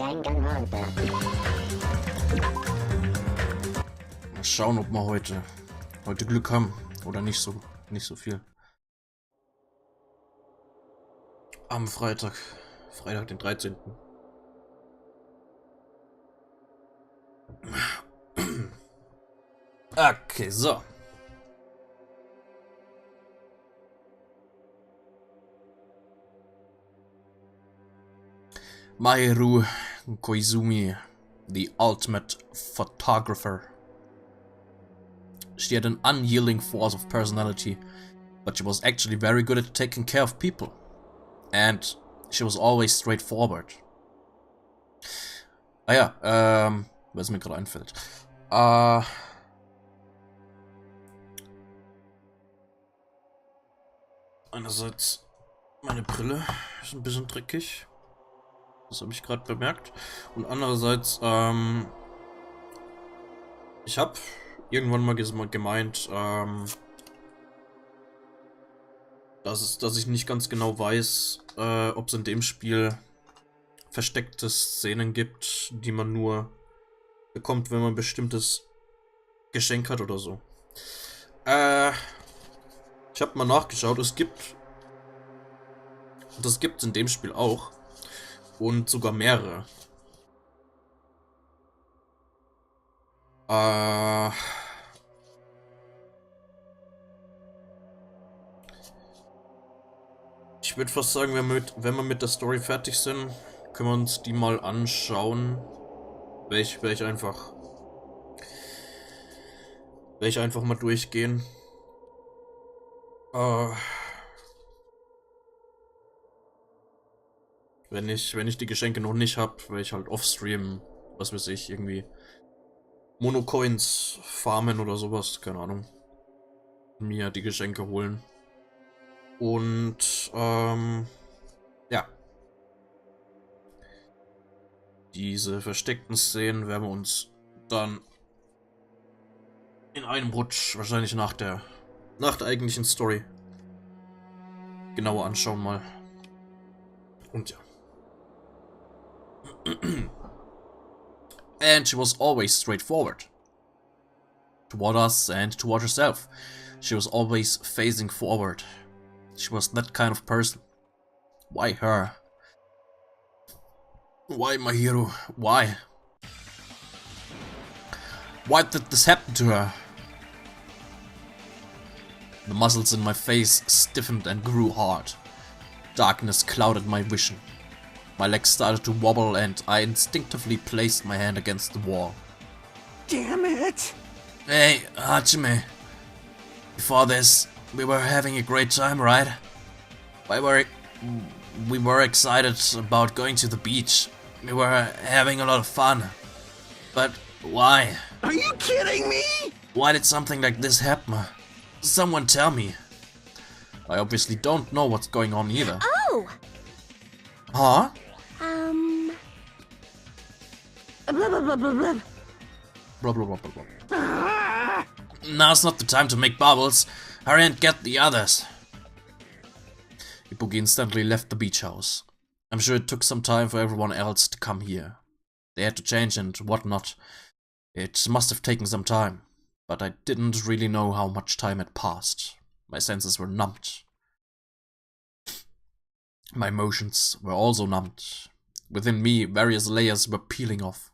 Danganronpa. Mal schauen, ob wir heute Glück haben. Oder nicht so viel. Am Freitag, den 13. Okay, so. Mahiru Koizumi, the ultimate photographer. She had an unyielding force of personality, but she was actually very good at taking care of people. And she was always straightforward. Ah ja, was mir gerade einfällt. Einerseits, meine Brille ist ein bisschen dreckig. Das habe ich gerade bemerkt. Und andererseits, ich habe irgendwann mal gemeint, dass ich nicht ganz genau weiß, ob es in dem Spiel versteckte Szenen gibt, die man nur bekommt, wenn man ein bestimmtes Geschenk hat oder so. Ich habe mal nachgeschaut, das gibt's in dem Spiel auch. Und sogar mehrere. Ich würde fast sagen, wenn wir mit der Story fertig sind, können wir uns die mal anschauen. Werde ich einfach mal durchgehen. Wenn ich die Geschenke noch nicht habe, werde ich halt offstream, was weiß ich, irgendwie Monocoins farmen oder sowas, keine Ahnung. Mir die Geschenke holen. Und, ja. Diese versteckten Szenen werden wir uns dann in einem Rutsch, wahrscheinlich nach der eigentlichen Story, genauer anschauen mal. Und ja. And she was always straightforward. Toward us and toward herself. She was always facing forward. She was that kind of person. Why her? Why my hero? Why? Why did this happen to her? The muscles in my face stiffened and grew hard. Darkness clouded my vision. My legs started to wobble and I instinctively placed my hand against the wall. Damn it! Hey, Hajime. Before this, we were having a great time, right? We were excited about going to the beach. We were having a lot of fun. But why? Are you kidding me? Why did something like this happen? Someone tell me. I obviously don't know what's going on either. Oh! Huh? Blah, blah, blah, blah, blah. Blah blah blah blah blah. Now's not the time to make bubbles. Hurry and get the others. Ibuki instantly left the beach house. I'm sure it took some time for everyone else to come here. They had to change and whatnot. It must have taken some time, but I didn't really know how much time had passed. My senses were numbed. My emotions were also numbed. Within me, various layers were peeling off.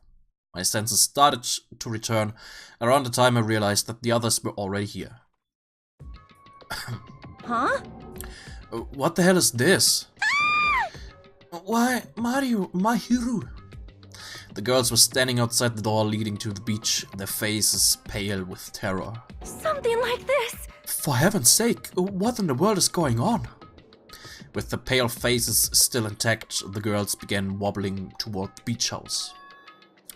My senses started to return around the time I realized that the others were already here. Huh? What the hell is this? Why, Mahiru? The girls were standing outside the door leading to the beach, their faces pale with terror. Something like this! For heaven's sake, what in the world is going on? With the pale faces still intact, the girls began wobbling toward the beach house,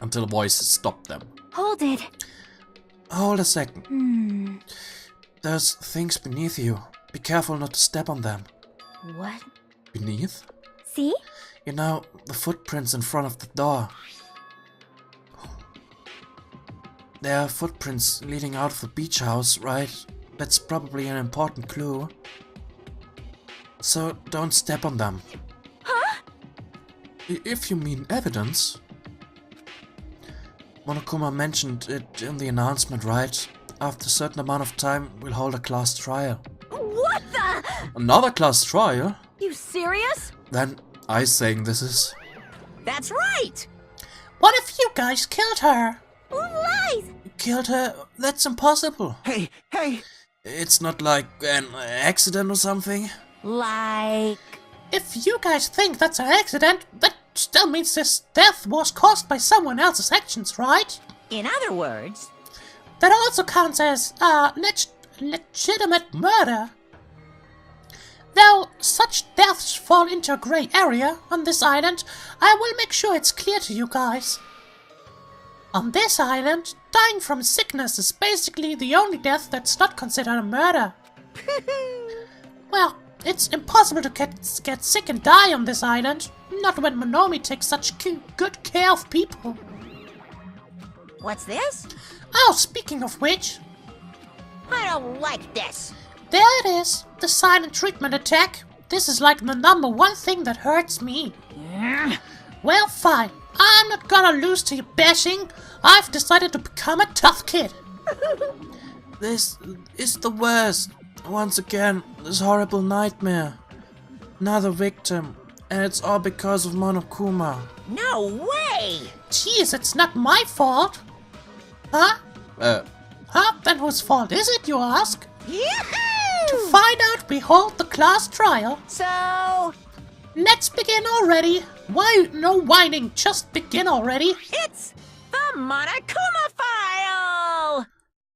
until a voice stopped them. Hold it. Hold a second. There's things beneath you. Be careful not to step on them. What? Beneath? See? You know, the footprints in front of the door. There are footprints leading out of the beach house, right? That's probably an important clue. So don't step on them. Huh? If you mean evidence... Monokuma mentioned it in the announcement, right? After a certain amount of time, we'll hold a class trial. What the? Another class trial? You serious? Then I saying this is... That's right! What if you guys killed her? Lies! Killed her? That's impossible. Hey, hey! It's not like an accident or something? Like... If you guys think that's an accident, that still means this death was caused by someone else's actions, right? In other words... That also counts as, legitimate murder. Though such deaths fall into a grey area on this island, I will make sure it's clear to you guys. On this island, dying from sickness is basically the only death that's not considered a murder. Well, it's impossible to get sick and die on this island, not when Monomi takes such good care of people. What's this? Oh, speaking of which, I don't like this. there it is, the silent treatment attack. This is like the #1 thing that hurts me. Well, fine. I'm not gonna lose to your bashing. I've decided to become a tough kid. This is the worst. Once again, this horrible nightmare. Another victim. And it's all because of Monokuma. No way! Jeez, it's not my fault. Huh? Huh? Then whose fault is it, you ask? Yahoo! To find out, we hold the class trial. So... Let's begin already. Why no whining? Just begin already. it's the Monokuma file!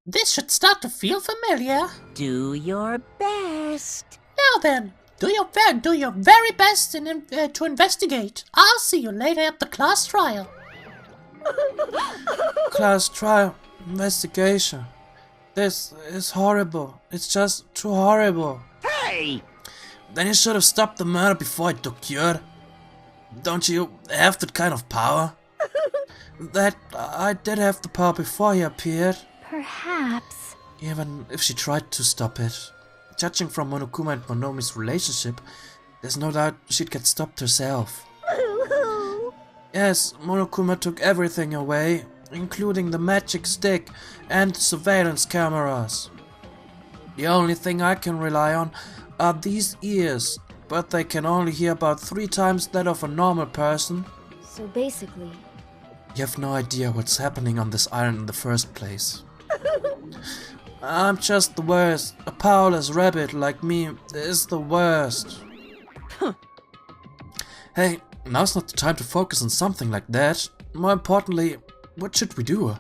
This should start to feel familiar. Do your best. Now then, do your very best to investigate. I'll see you later at the class trial. Class trial. Investigation. This is horrible. It's just too horrible. Hey! Then you should have stopped the murder before it took cure. Don't you have that kind of power? That I did have the power before he appeared. Perhaps. Even if she tried to stop it. Judging from Monokuma and Monomi's relationship, there's no doubt she'd get stopped herself. Yes, Monokuma took everything away, including the magic stick and surveillance cameras. The only thing I can rely on are these ears, but they can only hear about 3 times that of a normal person. So basically... You have no idea what's happening on this island in the first place. I'm just the worst. A powerless rabbit like me is the worst. Hey, now's not the time to focus on something like that. More importantly, what should we do?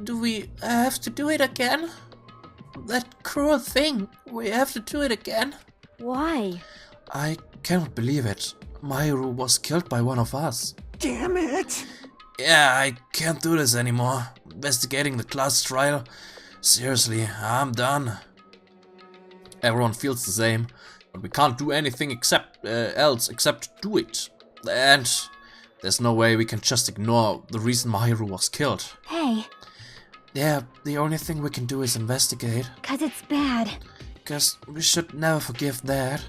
Do we have to do it again? That cruel thing. We have to do it again. Why? I cannot believe it. Mahiru was killed by one of us. Damn it! Yeah, I can't do this anymore. Investigating the class trial. Seriously, I'm done. Everyone feels the same, but we can't do anything else except do it. And there's no way we can just ignore the reason Mahiru was killed. Hey, Yeah, the only thing we can do is investigate. 'cause it's bad. Because we should never forgive that.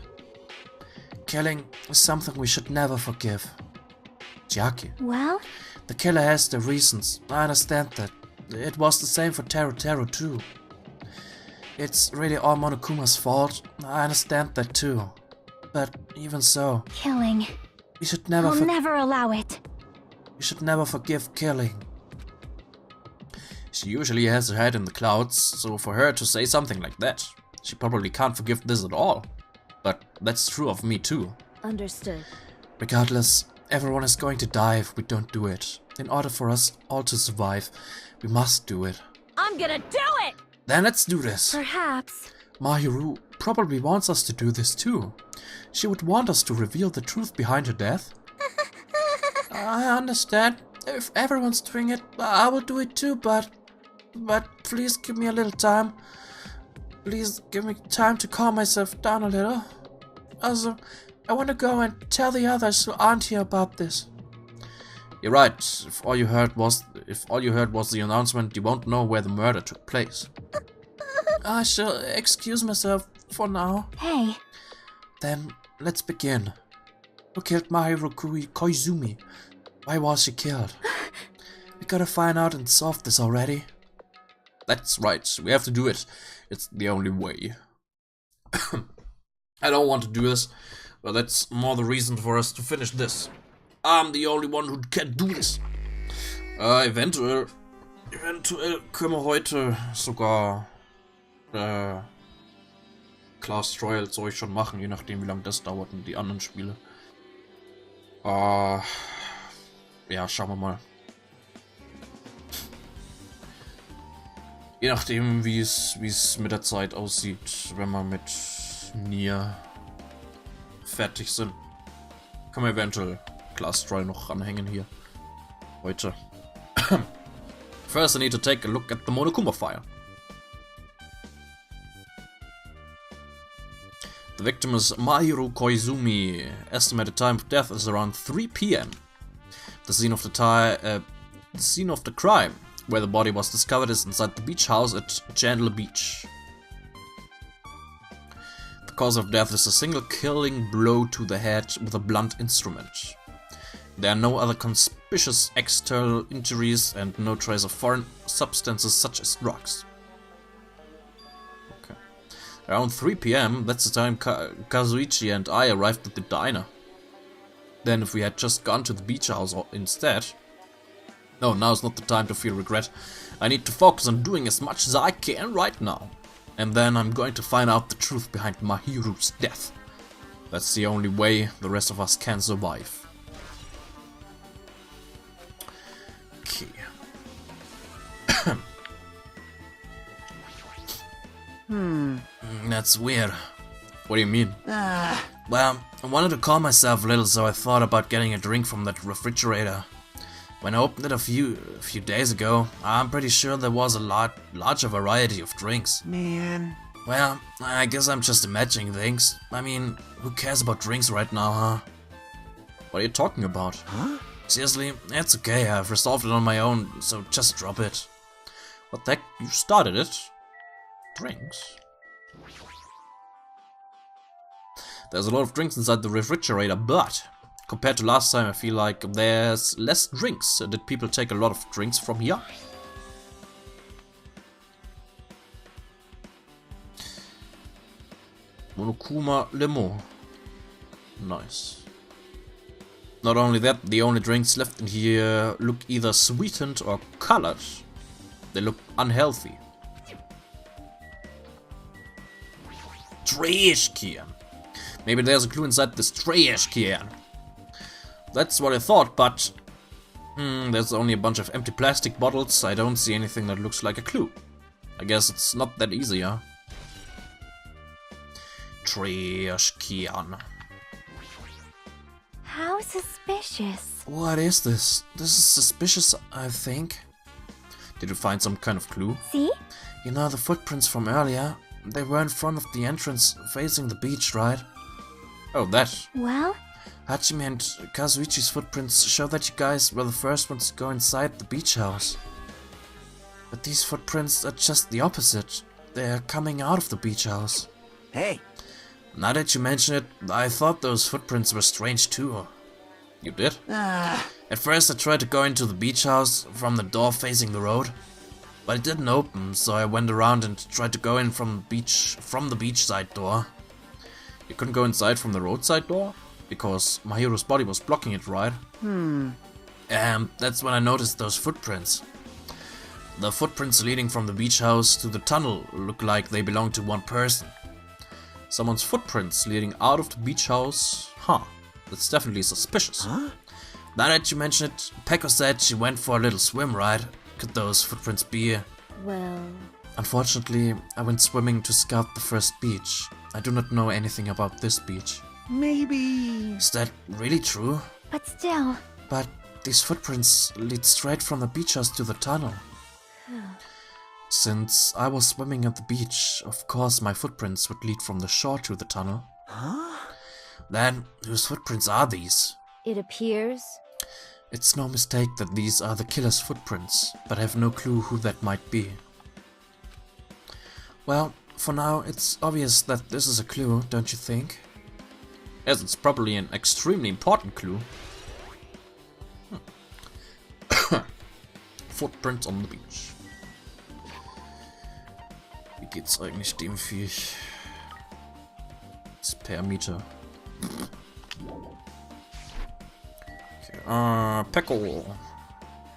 Killing is something we should never forgive. Chiaki. Well, The killer has the reasons, I understand that. It was the same for Teru too. It's really all Monokuma's fault, I understand that too. But even so, killing. we should never I'll never allow it. we should never forgive killing. She usually has her head in the clouds, so for her to say something like that, she probably can't forgive this at all. But that's true of me too. Understood. Regardless, everyone is going to die if we don't do it. In order for us all to survive, we must do it. I'm gonna do it! Then let's do this. Perhaps. Mahiru probably wants us to do this too. She would want us to reveal the truth behind her death. I understand. If everyone's doing it, I will do it too, but please give me a little time. Please give me time to calm myself down a little. Also, I want to go and tell the others who aren't here about this. You're right. If all you heard was the announcement, you won't know where the murder took place. I shall excuse myself for now. Hey, Then let's begin. Who killed Mahiru Koizumi? Why was she killed? We gotta find out and solve this already. That's right, we have to do it. It's the only way. I don't want to do this, but that's more the reason for us to finish this. I'm the only one who can do this. Eventuell können wir heute sogar Class Trial Zeug schon machen, je nachdem wie lange das dauert und die anderen Spiele. Ja, schauen wir mal. Je nachdem wie es mit der Zeit aussieht, wenn wir mit Hier fertig sind, können wir eventuell Class Trial noch ranhängen hier. Heute. First I need to take a look at the Monokuma file. The victim is Mahiru Koizumi. Estimated time of death is around 3 p.m. The scene of the crime, where the body was discovered, is inside the beach house at Chandler Beach. The cause of death is a single killing blow to the head with a blunt instrument. There are no other conspicuous external injuries and no trace of foreign substances such as drugs. Okay. Around 3 p.m, that's the time Kazuichi and I arrived at the diner. Then if we had just gone to the beach house instead... No, now's not the time to feel regret. I need to focus on doing as much as I can right now. And then I'm going to find out the truth behind Mahiru's death. That's the only way the rest of us can survive. Okay. That's weird. What do you mean? Well, I wanted to calm myself a little, so I thought about getting a drink from that refrigerator. When I opened it a few days ago, I'm pretty sure there was a larger variety of drinks. Man. Well, I guess I'm just imagining things. I mean, who cares about drinks right now, huh? What are you talking about? Huh? Seriously, it's okay, I've resolved it on my own, so just drop it. What the heck? You started it? Drinks? There's a lot of drinks inside the refrigerator, but compared to last time I feel like there's less drinks. Did people take a lot of drinks from here? Monokuma limo. Nice. Not only that, the only drinks left in here look either sweetened or colored. They look unhealthy. Trash can. Maybe there's a clue inside this trash can. That's what I thought, but there's only a bunch of empty plastic bottles. I don't see anything that looks like a clue. I guess it's not that easy, huh? Trash can. How suspicious. What is this? This is suspicious, I think. Did you find some kind of clue? See? You know the footprints from earlier? They were in front of the entrance facing the beach, right? Oh, that. Well? Hachime and Kazuichi's footprints show that you guys were the first ones to go inside the beach house. But these footprints are just the opposite. They're coming out of the beach house. Hey. Now that you mention it, I thought those footprints were strange too. You did? At first I tried to go into the beach house from the door facing the road, but it didn't open, so I went around and tried to go in from the beach side door. You couldn't go inside from the roadside door? Because Mahiru's body was blocking it, right? And that's when I noticed those footprints. The footprints leading from the beach house to the tunnel look like they belong to one person. Someone's footprints leading out of the beach house? Huh, that's definitely suspicious. Huh? Now that you mention it, Peko said she went for a little swim, right? Could those footprints be? Well... Unfortunately, I went swimming to scout the first beach. I do not know anything about this beach. Maybe... Is that really true? But still... But these footprints lead straight from the beach house to the tunnel. Since I was swimming at the beach, of course my footprints would lead from the shore to the tunnel. Huh? Then, whose footprints are these? It appears... It's no mistake that these are the killer's footprints, but I have no clue who that might be. Well, for now, it's obvious that this is a clue, don't you think? Yes, it's probably an extremely important clue. Footprints on the beach. Wie geht's eigentlich dem Viech? It's per Meter. Okay, Peckle.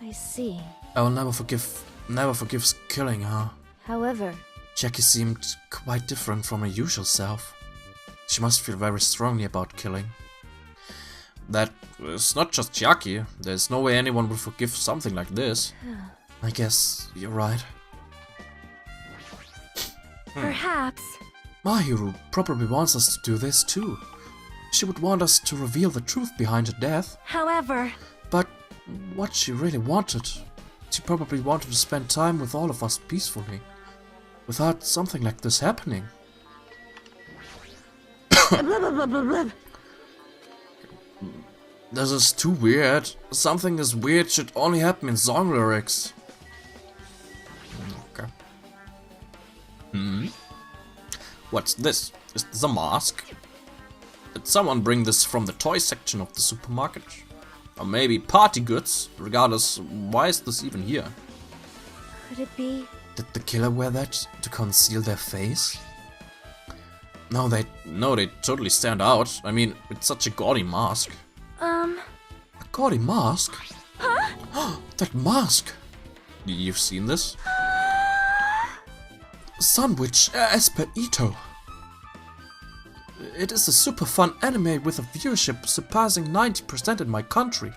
I see. I will never forgive killing her. However, Jackie seemed quite different from her usual self. She must feel very strongly about killing. That is not just Jackie. There's no way anyone would forgive something like this. I guess you're right. perhaps. Mahiru probably wants us to do this too. She would want us to reveal the truth behind her death. However, But what she really wanted, she probably wanted to spend time with all of us peacefully, without something like this happening. This is too weird. Something this weird should only happen in song lyrics. Okay. What's this? Is this a mask? Did someone bring this from the toy section of the supermarket? Or maybe party goods? Regardless, why is this even here? could it be? Did the killer wear that to conceal their face? No, they totally stand out. I mean, it's such a gaudy mask. A gaudy mask? Huh? That mask! You've seen this? Sandwich Esper Ito. It is a super fun anime with a viewership surpassing 90% in my country.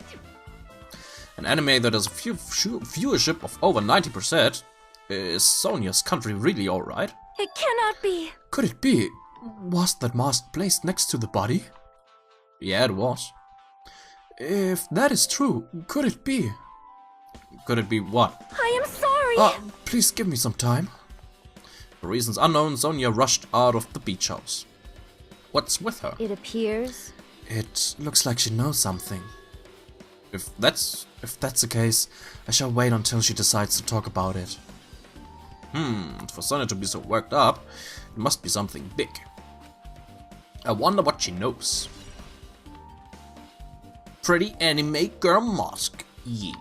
An anime that has a viewership of over 90%? Is Sonia's country really alright? It cannot be. Could it be? Was that mask placed next to the body? Yeah, it was. If that is true, could it be? Could it be what? I am sorry. Please give me some time. For reasons unknown, Sonia rushed out of the beach house. What's with her? It appears. It looks like she knows something. If that's the case, I shall wait until she decides to talk about it. For Sonia to be so worked up, it must be something big. I wonder what she knows. Pretty anime girl mask. Yeah.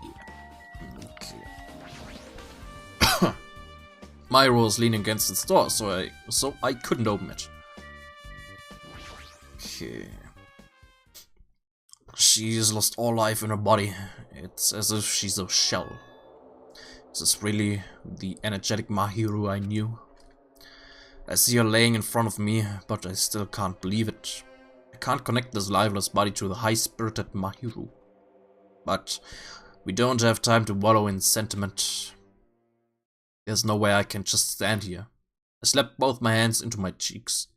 Okay. Myro was leaning against its door, so I couldn't open it. Okay. She's lost all life in her body. It's as if she's a shell. Is this really the energetic Mahiru I knew? I see her laying in front of me, but I still can't believe it. I can't connect this lifeless body to the high-spirited Mahiru. But we don't have time to wallow in sentiment. There's no way I can just stand here. I slapped both my hands onto my cheeks,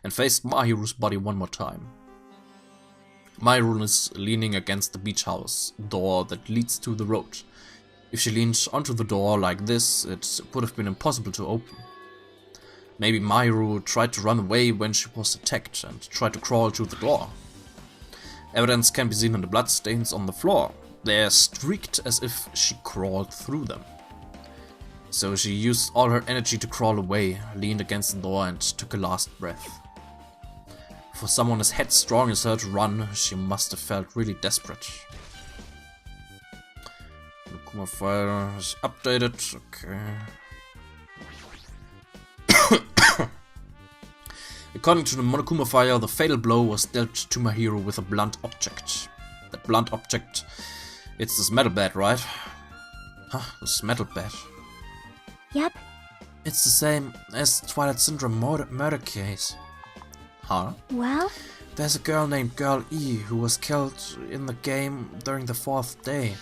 and faced Mahiru's body one more time. Mahiru is leaning against the beach house door that leads to the road. If she leaned onto the door like this, it would have been impossible to open. Maybe Mahiru tried to run away when she was attacked and tried to crawl to the door. Evidence can be seen in the bloodstains on the floor. They are streaked as if she crawled through them. So she used all her energy to crawl away, leaned against the door and took a last breath. For someone as headstrong as her to run, she must have felt really desperate. Monokuma file is updated, okay. According to the Monokuma file, the fatal blow was dealt to Mahiru with a blunt object. That blunt object, it's this metal bat, right? Huh, this metal bat. Yep. It's the same as the Twilight Syndrome murder case. Huh? Well? There's a girl named Girl E who was killed in the game during the 4th day.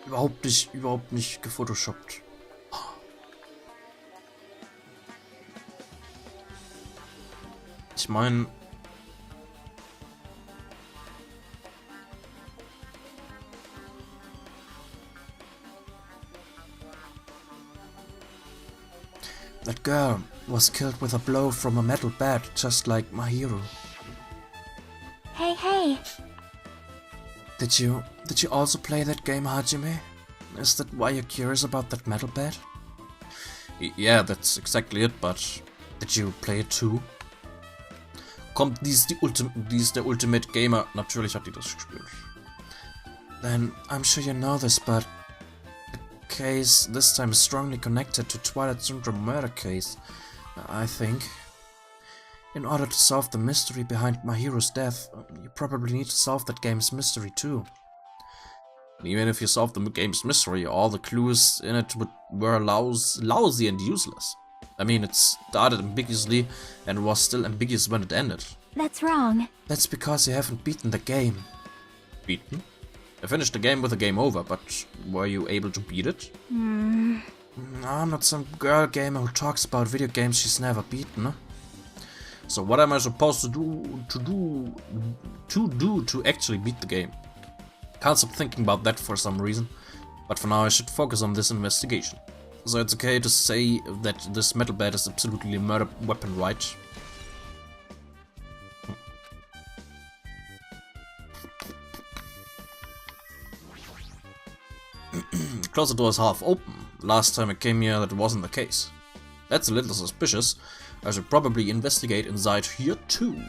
Überhaupt nicht gefotoshoppt. Ich meine... That girl was killed with a blow from a metal bat, just like Mahiru. Hey. Did you also play that game, Hajime? Is that why you're curious about that metal bat? Yeah, that's exactly it, but did you play it too? Kommt dies der Ultimate Gamer? Natürlich hat die das gespielt. Then, I'm sure you know this, but the case this time is strongly connected to Twilight Syndrome murder case, I think. In order to solve the mystery behind my hero's death, you probably need to solve that game's mystery too. Even if you solve the game's mystery, all the clues in it were lousy and useless. I mean, it started ambiguously and was still ambiguous when it ended. That's wrong. That's because you haven't beaten the game. Beaten? I finished the game with a game over, but were you able to beat it? I'm not some girl gamer who talks about video games she's never beaten. So what am I supposed to do to actually beat the game? Can't stop thinking about that for some reason, but for now I should focus on this investigation. So it's okay to say that this metal bat is absolutely a murder weapon, right? Closet door is half open. Last time I came here that wasn't the case. That's a little suspicious. I should probably investigate inside here too.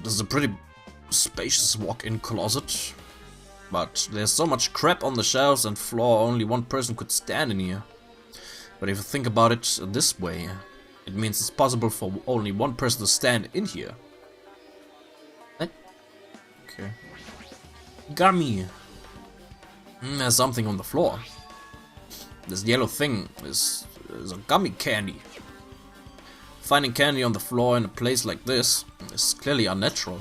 This is a pretty spacious walk-in closet, but there's so much crap on the shelves and floor only one person could stand in here. But if you think about it this way, it means it's possible for only one person to stand in here. Okay. Gummy. There's something on the floor. This yellow thing is a gummy candy. Finding candy on the floor in a place like this is clearly unnatural.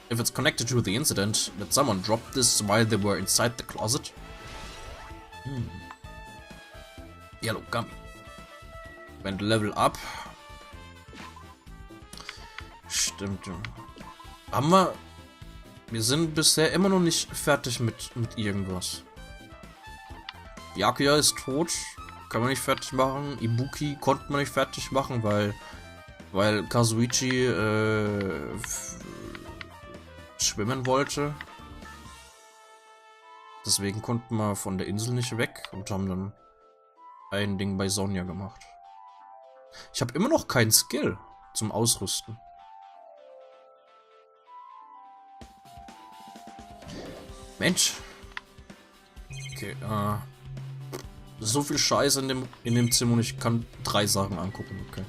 If it's connected to the incident that someone dropped this while they were inside the closet. Yellow gummy. Went level up. Stimmt. Wir sind bisher immer noch nicht fertig mit irgendwas. Yakuya ist tot. Kann man nicht fertig machen. Ibuki konnte man nicht fertig machen, weil Kazuichi schwimmen wollte. Deswegen konnten wir von der Insel nicht weg und haben dann ein Ding bei Sonja gemacht. Ich habe immer noch keinen Skill zum Ausrüsten. Mensch. Okay, so viel Scheiße in dem Zimmer und ich kann 3 Sachen angucken, okay.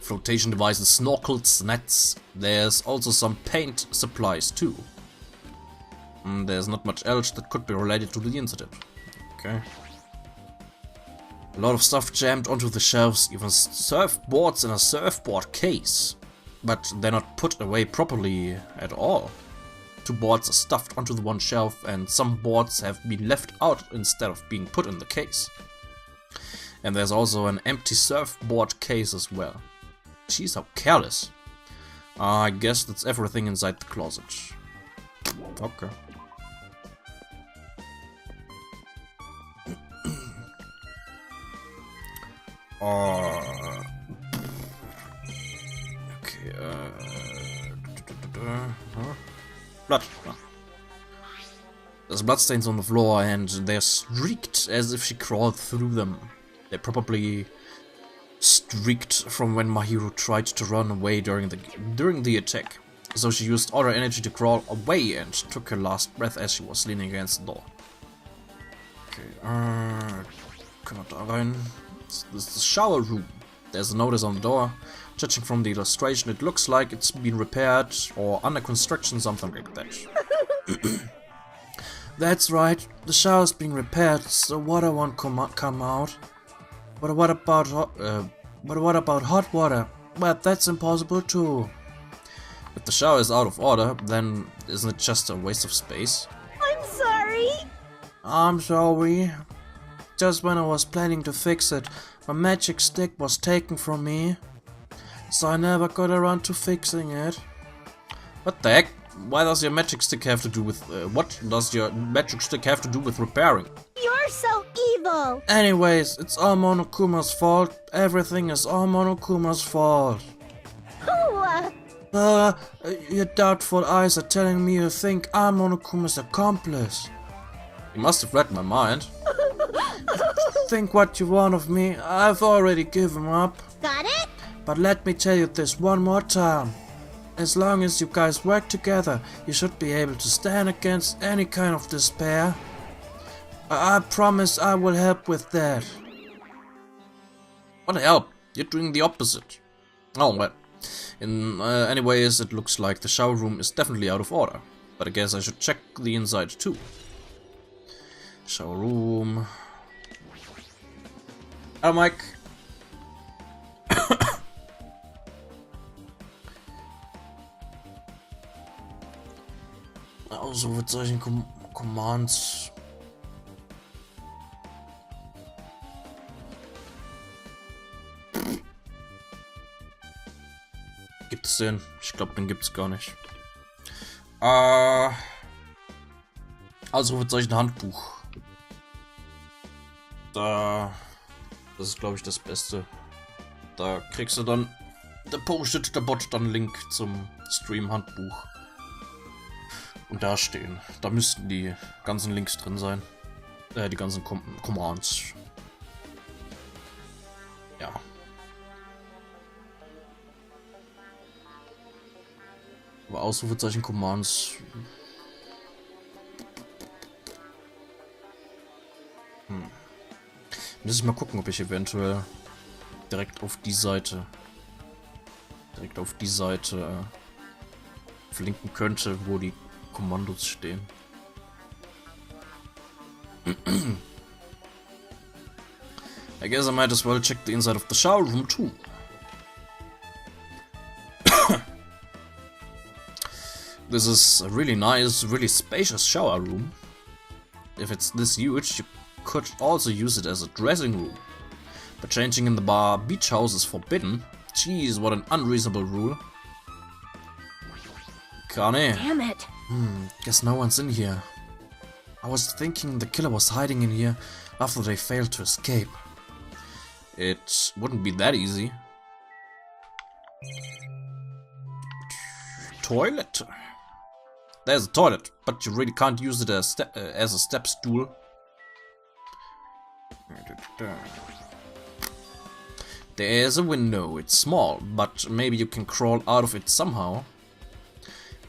Flotation devices, snorkels, nets. There's also some paint supplies too. There's not much else that could be related to the incident. Okay. A lot of stuff jammed onto the shelves, even surfboards in a surfboard case. But they're not put away properly at all. 2 boards are stuffed onto the one shelf and some boards have been left out instead of being put in the case. And there's also an empty surfboard case as well. Jeez, how careless. I guess that's everything inside the closet. Okay. Okay, blood. There's bloodstains on the floor and they're streaked as if she crawled through them. They're probably streaked from when my hero tried to run away during the attack. So she used all her energy to crawl away and took her last breath as she was leaning against the door. Okay, können wir da rein? This is the shower room. There's a notice on the door. Judging from the illustration, it looks like it's been repaired or under construction, something like that. That's right, the shower's being repaired, so water won't come out. But what about hot water? Well, that's impossible too. If the shower is out of order, then isn't it just a waste of space? I'm sorry. I'm sorry. Just when I was planning to fix it, my magic stick was taken from me. So I never got around to fixing it. What the heck? Why does your magic stick have to do with what does your magic stick have to do with repairing? You're so evil. Anyways, it's all Monokuma's fault. Everything is all Monokuma's fault. Oh, Your doubtful eyes are telling me you think I'm Monokuma's accomplice. You must have read my mind. Think what you want of me, I've already given up. Got it? But let me tell you this one more time. As long as you guys work together, you should be able to stand against any kind of despair. I promise I will help with that. What the hell? You're doing the opposite. Oh, well. Anyways, it looks like the shower room is definitely out of order. But I guess I should check the inside too. Shower room. Hello, Mike. Also mit solchen Commands. Gibt es den? Ich glaube, den gibt es gar nicht. Also mit solchen Handbuch. Das ist, glaube ich, das Beste. Da kriegst du dann, da postet der Bot dann Link zum Stream-Handbuch. Und da stehen. Da müssten die ganzen Links drin sein. Die ganzen Commands. Ja. Aber Ausrufezeichen Commands. Muss ich mal gucken, ob ich eventuell direkt auf die Seite verlinken könnte, wo die Kommandos stehen. I guess I might as well check the inside of the shower room too. This is a really nice, really spacious shower room. If it's this huge, you could also use it as a dressing room. But changing in the bar beach house is forbidden. Jeez, what an unreasonable rule. Kane. Damn it. Guess no one's in here. I was thinking the killer was hiding in here after they failed to escape. It wouldn't be that easy. Toilet. There's a toilet, but you really can't use it as a step stool. There's a window. It's small, but maybe you can crawl out of it somehow.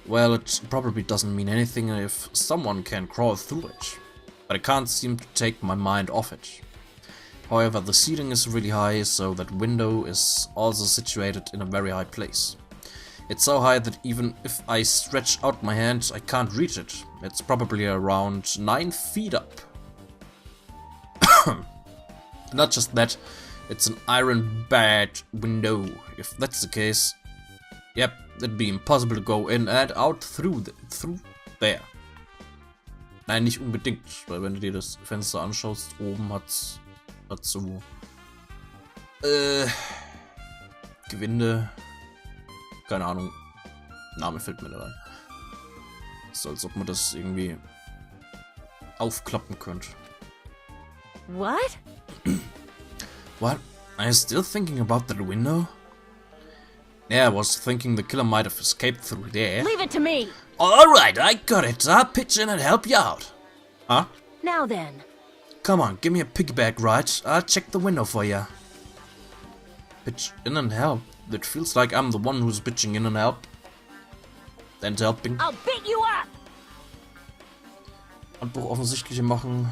Well, it probably doesn't mean anything if someone can crawl through it, but I can't seem to take my mind off it. However, the ceiling is really high, so that window is also situated in a very high place. It's so high that even if I stretch out my hand, I can't reach it. It's probably around 9 feet up. Not just that, it's an iron barred window. If that's the case, yep, it'd be impossible to go in and out through there. Nein, nicht unbedingt, weil wenn du dir das Fenster anschaust, oben hat's so Gewinde. Keine Ahnung. Name fällt mir da rein. So als ob man das irgendwie aufklappen könnte. What? What? Are you still thinking about that window? Yeah, I was thinking the killer might have escaped through there. Leave it to me. Alright, I got it. I'll pitch in and help you out. Huh? Now then. Come on, give me a piggyback ride. I'll check the window for you. Pitch in and help? It feels like I'm the one who's pitching in and help. And helping. I'll beat you up. Handbuch offensichtlicher machen.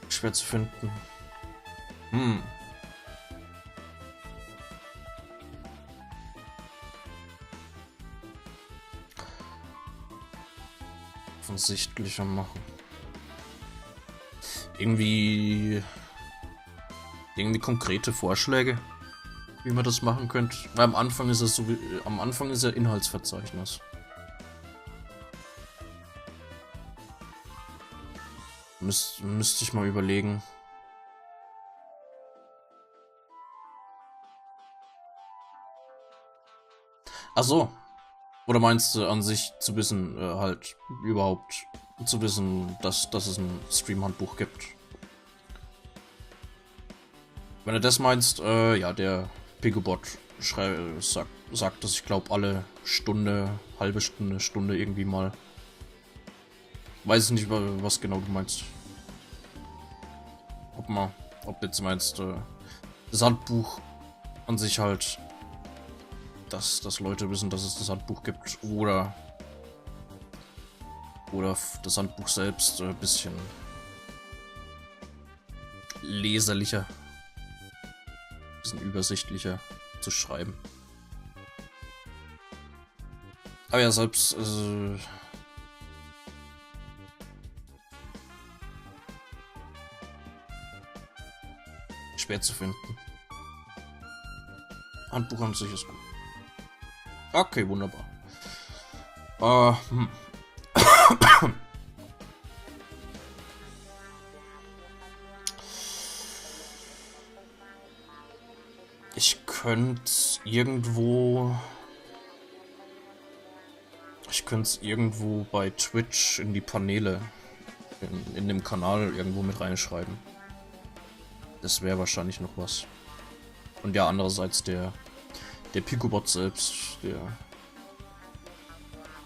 Schwer zu finden. Offensichtlicher machen. Irgendwie konkrete Vorschläge, wie man das machen könnte. Weil am Anfang ist es so, am Anfang ist ja Inhaltsverzeichnis. Müsste ich mal überlegen. Ach so. Oder meinst du an sich zu wissen, halt überhaupt zu wissen, dass es ein Stream-Handbuch gibt? Wenn du das meinst, ja, der Picobot sagt das, ich glaube, alle Stunde, halbe Stunde, Stunde irgendwie mal. Weiß nicht, was genau du meinst. Ob du jetzt meinst, das Handbuch an sich halt, dass Leute wissen, dass es das Handbuch gibt, oder das Handbuch selbst ein bisschen leserlicher, ein bisschen übersichtlicher zu schreiben. Aber ja, selbst schwer zu finden. Handbuch an sich ist gut. Okay, wunderbar. Ich könnte irgendwo bei Twitch in die Paneele in dem Kanal irgendwo mit reinschreiben. Das wäre wahrscheinlich noch was. Und ja, andererseits der Picobot selbst,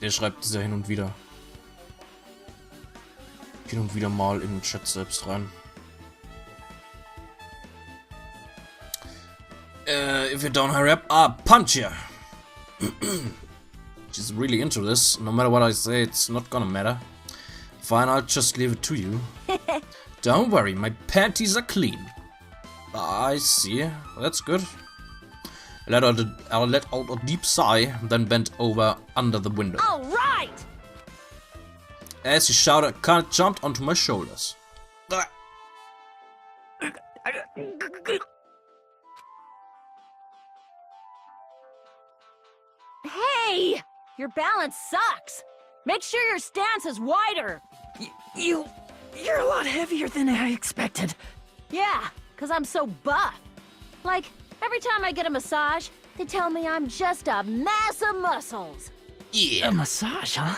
der schreibt es ja hin und wieder mal in den Chat selbst rein. If you don't hurry up, I'll punch you. She's really into this. No matter what I say, it's not gonna matter. Fine, I'll just leave it to you. Don't worry, my panties are clean. I see. That's good. I'll let out a deep sigh, then bent over under the window. All right. As he shouted, Könnt jumped onto my shoulders. Hey, your balance sucks. Make sure your stance is wider. You're a lot heavier than I expected. Yeah, 'cause I'm so buff. Like, every time I get a massage, they tell me I'm just a mass of muscles. A massage, huh?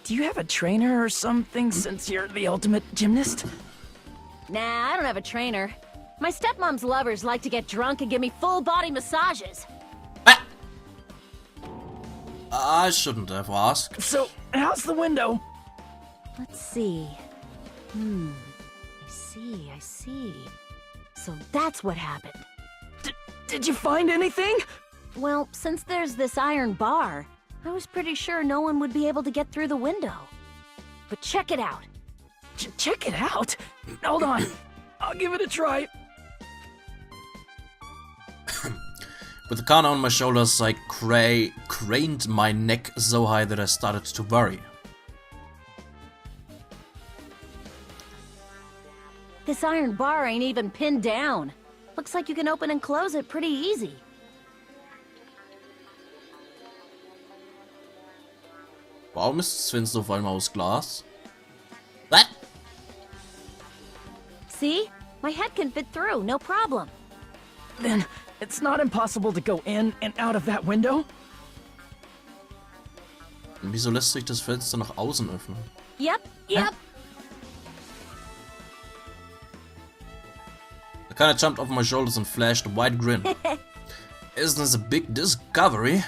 Do you have a trainer or something since you're the ultimate gymnast? Nah, I don't have a trainer. My stepmom's lovers like to get drunk and give me full body massages. I shouldn't have asked. So, how's the window? Let's see. I see. So that's what happened. Did you find anything? Well, since there's this iron bar, I was pretty sure no one would be able to get through the window. But check it out. Check it out? Hold on. I'll give it a try. With the Kana on my shoulders, I craned my neck so high that I started to worry. This iron bar ain't even pinned down. Looks like you can open and close it pretty easy. Warum ist das Fenster auf einmal aus Glas? What? See? My head can fit through, no problem. Then, it's not impossible to go in and out of that window? Und wieso lässt sich das Fenster nach außen öffnen? Yep. I kinda jumped off my shoulders and flashed a wide grin. Isn't this a big discovery?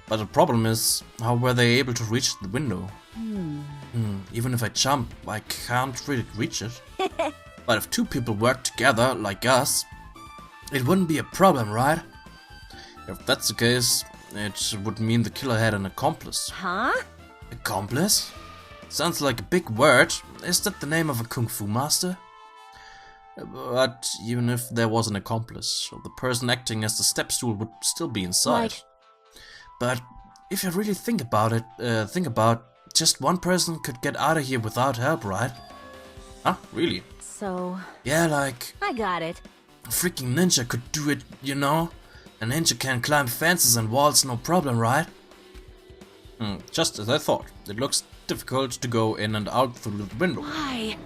But the problem is, how were they able to reach the window? Even if I jump, I can't really reach it. But if two people work together, like us, it wouldn't be a problem, right? If that's the case, it would mean the killer had an accomplice. Huh? Accomplice? Sounds like a big word. Is that the name of a kung fu master? But even if there was an accomplice, the person acting as the step stool would still be inside. But if you really think about it, just one person could get out of here without help, right? Huh? Really? So... Yeah, like... I got it. A freaking ninja could do it, you know? A ninja can climb fences and walls, no problem, right? Just as I thought. It looks difficult to go in and out through the window. Why?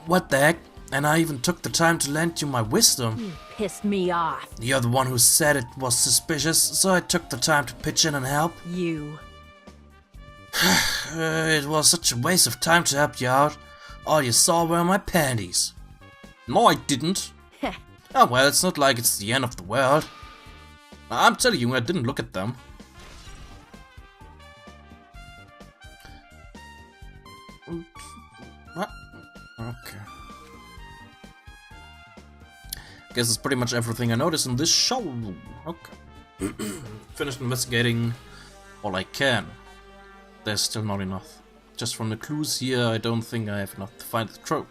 What the heck? And I even took the time to lend you my wisdom. You pissed me off. You're the one who said it was suspicious, so I took the time to pitch in and help. You. It was such a waste of time to help you out. All you saw were my panties. No, I didn't. Oh well, it's not like it's the end of the world. I'm telling you, I didn't look at them. What? Okay. Guess it's pretty much everything I noticed in this show. Okay. Finished investigating all I can. There's still not enough. Just from the clues here, I don't think I have enough to find the trope.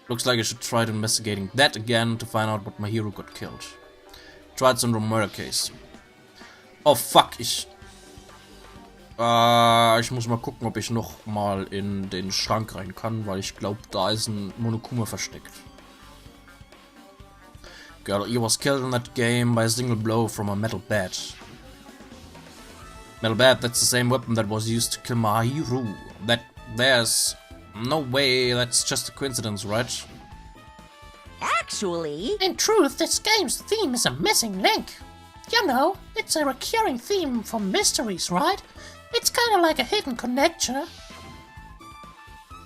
Looks like I should try to investigating that again to find out what my hero got killed. Tried Syndrome Murder Case. Oh fuck, ich muss mal gucken, ob ich noch mal in den Schrank rein kann, weil ich glaube, da ist ein Monokuma versteckt. Girl, he was killed in that game by a single blow from a metal bat. Metal bat, that's the same weapon that was used to kill Mahiru. There's no way that's just a coincidence, right? Actually... In truth, this game's theme is a missing link. You know, it's a recurring theme for mysteries, right? It's kinda like a hidden connection.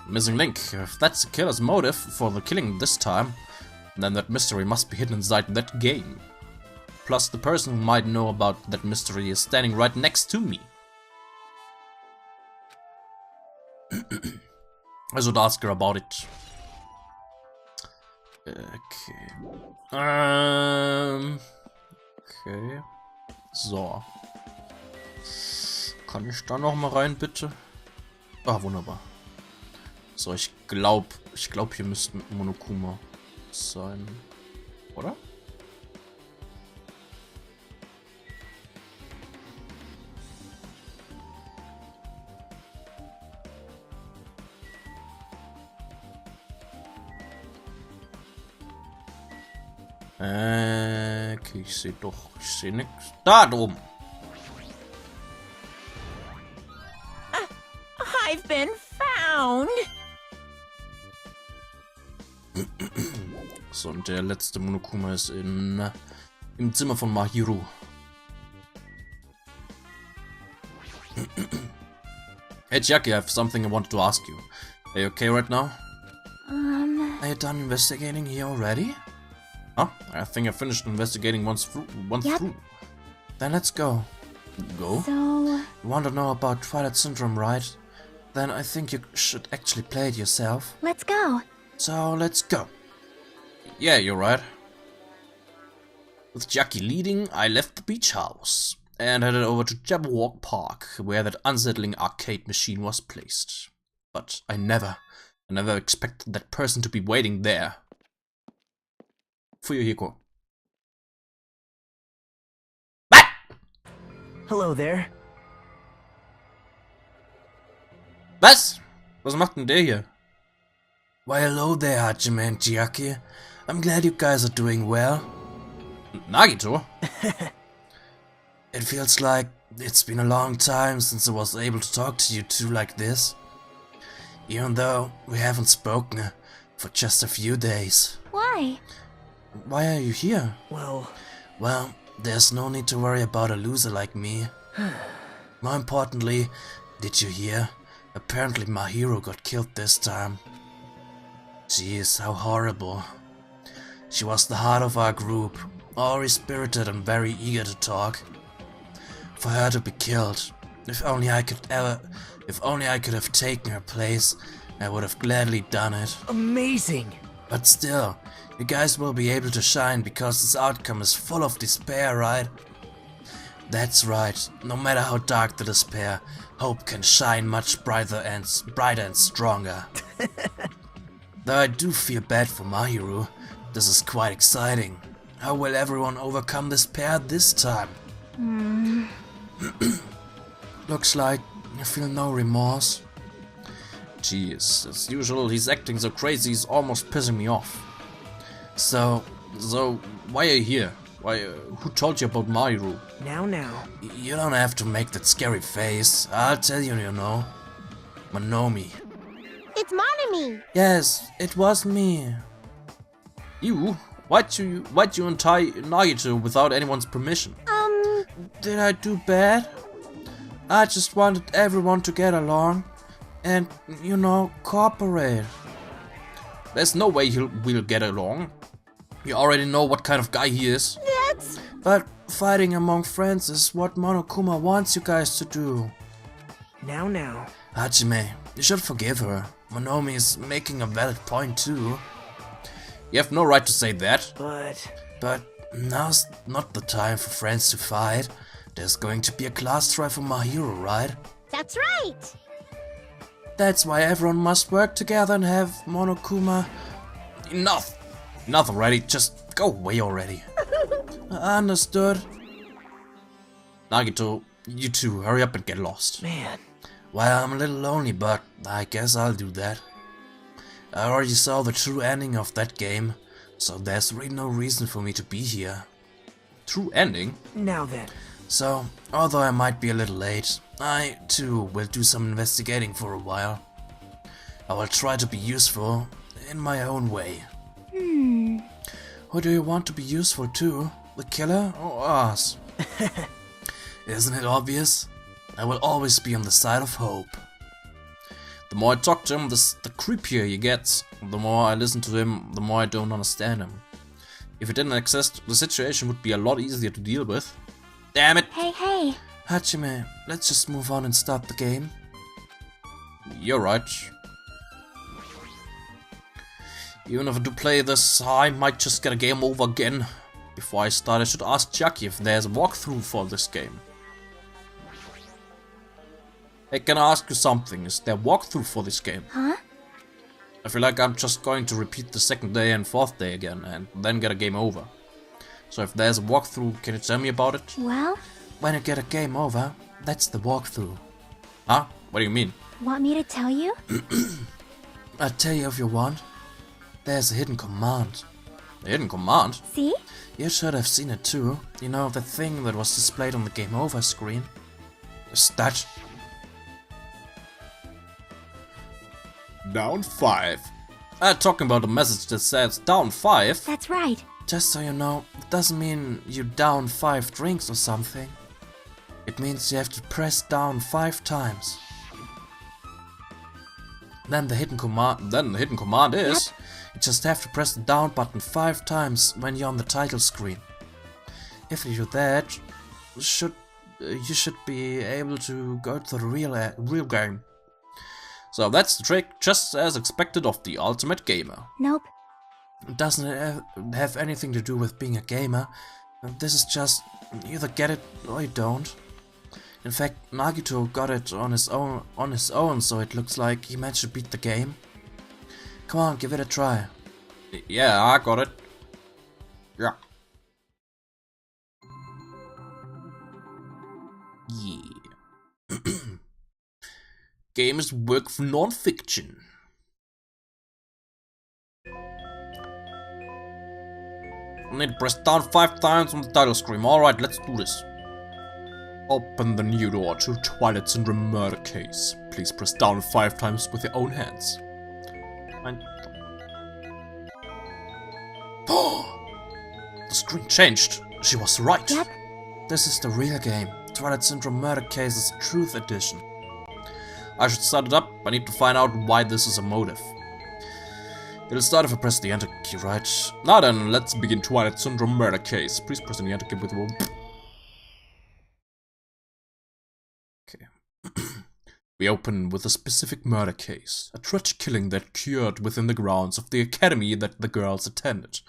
Missing link. If that's the killer's motive for the killing this time, then that mystery must be hidden inside that game. Plus, the person who might know about that mystery is standing right next to me. I should ask her about it. Okay. Okay. So. Kann ich da noch mal rein, bitte? Ah, wunderbar. So, ich glaube, hier müsste ein Monokuma sein. Oder? Okay, ich sehe nichts. Da oben. I've been found! So, und der letzte Monokuma ist im Zimmer von Mahiru. Hey Jackie, I have something I wanted to ask you. Are you okay right now? Are you done investigating here already? Huh? I think I finished investigating once through. Then let's go. Go? So... You want to know about Twilight Syndrome, right? Then I think you should actually play it yourself. let's go. So let's go. Yeah, you're right. With Jackie leading, I left the beach house and headed over to Jabberwock Park, where that unsettling arcade machine was placed. But I never expected that person to be waiting there. Fuyuhiko. Hello there. Was? Was macht denn der hier? Why hello there, Hajime and Chiaki. I'm glad you guys are doing well. Nagito? It feels like it's been a long time since I was able to talk to you two like this. Even though we haven't spoken for just a few days. Why? Why are you here? Well, There's no need to worry about a loser like me. More importantly, did you hear? Apparently my hero got killed this time. Jeez, how horrible. She was the heart of our group, always spirited and very eager to talk. For her to be killed, if only I could have taken her place, I would have gladly done it. amazing. But still, you guys will be able to shine because this outcome is full of despair, right? That's right, no matter how dark the despair, hope can shine much brighter and stronger. Though I do feel bad for Mahiru, this is quite exciting. How will everyone overcome despair this time? Looks like you feel no remorse. Jeez, as usual, he's acting so crazy, he's almost pissing me off. So, why are you here? Who told you about Mahiru? Now. You don't have to make that scary face. I'll tell you, you know. Monomi. It's Monami! Yes, it was me. You? Why'd you untie Nagito without anyone's permission? Did I do bad? I just wanted everyone to get along. and, you know, cooperate. There's no way we'll get along. You already know what kind of guy he is. But fighting among friends is what Monokuma wants you guys to do. Now. Hajime, you should forgive her. Monomi is making a valid point too. You have no right to say that. But now's not the time for friends to fight. There's going to be a class trial for my hero, right? That's right. That's why everyone must work together and have Monokuma. Enough already. Just go away already. Understood. Nagito, you two, hurry up and get lost. Man. Well, I'm a little lonely, but I guess I'll do that. I already saw the true ending of that game, so there's really no reason for me to be here. True ending? Now then. So, although I might be a little late, I, too, will do some investigating for a while. I will try to be useful in my own way. Who do you want to be useful to? The killer or us? Isn't it obvious? I will always be on the side of hope. The more I talk to him, the creepier he gets. The more I listen to him, the more I don't understand him. If he didn't exist, the situation would be a lot easier to deal with. Damn it! Hey. Hajime, let's just move on and start the game. You're right. Even if I do play this, I might just get a game over again. Before I start, I should ask Jackie if there's a walkthrough for this game. Hey, can I ask you something? Is there a walkthrough for this game? Huh? I feel like I'm just going to repeat the second day and fourth day again, and then get a game over. So if there's a walkthrough, can you tell me about it? Well, When you get a game over, that's the walkthrough. Huh? What do you mean? want me to tell you? I'll tell you if you want. There's a hidden command. A hidden command? See? You should have seen it too. You know, the thing that was displayed on the game over screen. Is that... Down 5. Talking about a message that says down 5. That's right. Just so you know, it doesn't mean you down 5 drinks or something. It means you have to press down 5 times. Then the hidden command is... You just have to press the down button 5 times when you're on the title screen. If you do that, you should be able to go to the real game. So that's the trick, just as expected of the ultimate gamer. Nope. It doesn't have anything to do with being a gamer. This is just, you either get it or you don't. In fact, Nagito got it on his own, so it looks like he managed to beat the game. Come on, give it a try. Yeah, I got it. Yeah. Yeah. Games work for non-fiction. I need to press down 5 times on the title screen. Alright, let's do this. Open the new door to Twilight Syndrome murder case. Please press down 5 times with your own hands. The screen changed. She was right. Yep. This is the real game. Twilight Syndrome Murder Case's Truth Edition. I should start it up. I need to find out why this is a motive. It'll start if I press the enter key, right? Now then, let's begin Twilight Syndrome murder case. Please press the enter key with the... Okay. We open with a specific murder case. A tragic killing that occurred within the grounds of the academy that the girls attended.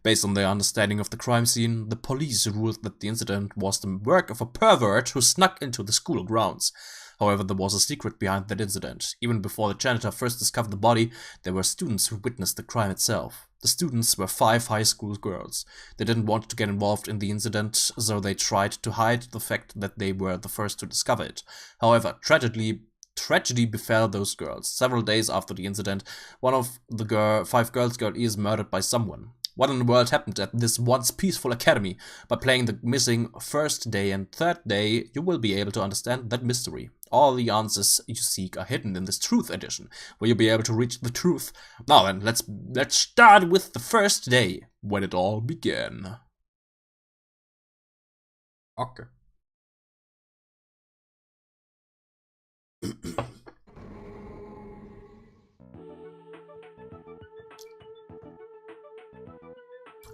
Based on their understanding of the crime scene, the police ruled that the incident was the work of a pervert who snuck into the school grounds. However, there was a secret behind that incident. Even before the janitor first discovered the body, there were students who witnessed the crime itself. The students were 5 high school girls. They didn't want to get involved in the incident, so they tried to hide the fact that they were the first to discover it. However, tragedy befell those girls. Several days after the incident, one of the 5 girls is murdered by someone. What in the world happened at this once peaceful academy? By playing the missing first day and third day, you will be able to understand that mystery. All the answers you seek are hidden in this Truth Edition, where you'll be able to reach the truth. Now then, let's start with the first day, when it all began. Okay.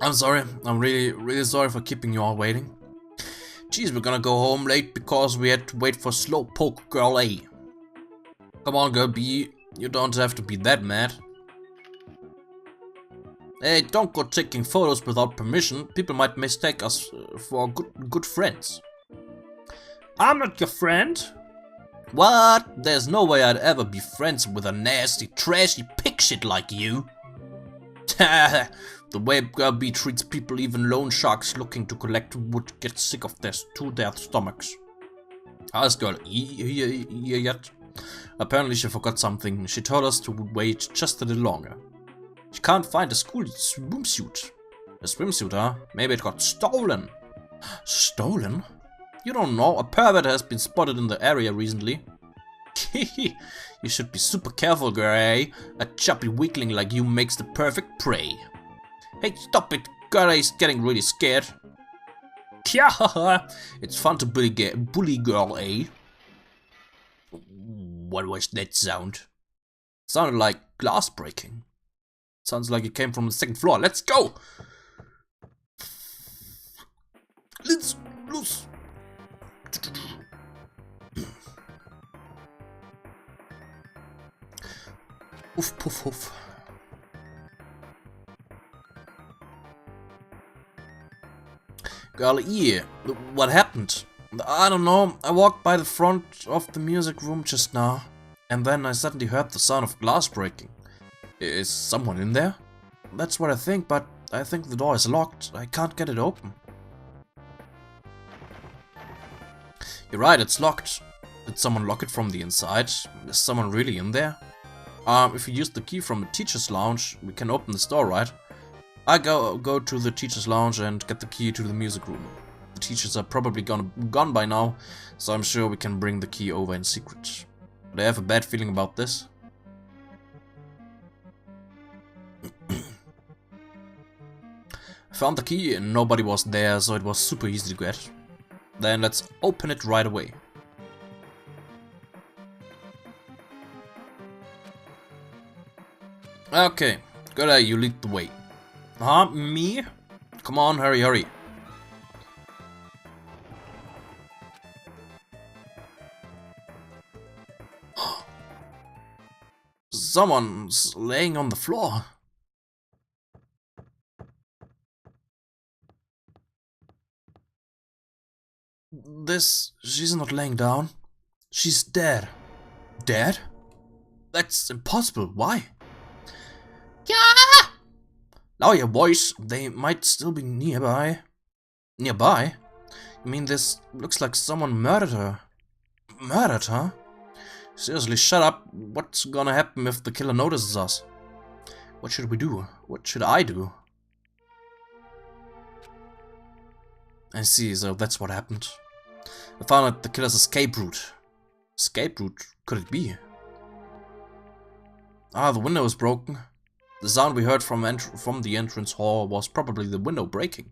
I'm sorry. I'm really sorry for keeping you all waiting. Geez, we're gonna go home late because we had to wait for Slowpoke Girl A. Come on, Girl B. You don't have to be that mad. Hey, don't go taking photos without permission. People might mistake us for good friends. I'm not your friend. What? There's no way I'd ever be friends with a nasty, trashy pig shit like you. The way Girl B treats people, even loan sharks looking to collect wood get sick of their stomachs. How's Girl E here yet? Apparently she forgot something. She told us to wait just a little longer. She can't find a school swimsuit. A swimsuit, huh? Maybe it got stolen. Stolen? You don't know. A pervert has been spotted in the area recently. You should be super careful, girl, eh? A chubby weakling like you makes the perfect prey. Hey, stop it. Girl is getting really scared. It's fun to bully girl, eh? What was that sound? It sounded like glass breaking. Sounds like it came from the second floor. Let's go! Let's loose. Oof, poof, oof. Girl E, what happened? I don't know. I walked by the front of the music room just now, and then I suddenly heard the sound of glass breaking. Is someone in there? That's what I think, but I think the door is locked. I can't get it open. You're right, it's locked. Did someone lock it from the inside? Is someone really in there? If we use the key from the teacher's lounge, we can open this door, right? I go to the teacher's lounge and get the key to the music room. The teachers are probably gone by now, so I'm sure we can bring the key over in secret. But I have a bad feeling about this. I found the key and nobody was there, so it was super easy to get. Then let's open it right away. Okay, good, you lead the way. Me? Come on, hurry, hurry. Someone's laying on the floor. She's not laying down. She's dead. Dead? That's impossible. Why? Yeah! Lower your voice. They might still be nearby. Nearby? You mean this looks like someone murdered her? Murdered her? Seriously, shut up. What's gonna happen if the killer notices us? What should we do? What should I do? I see, so that's what happened. I found out the killer's escape route. Escape route? Could it be? Ah, the window is broken. The sound we heard from the entrance hall was probably the window breaking.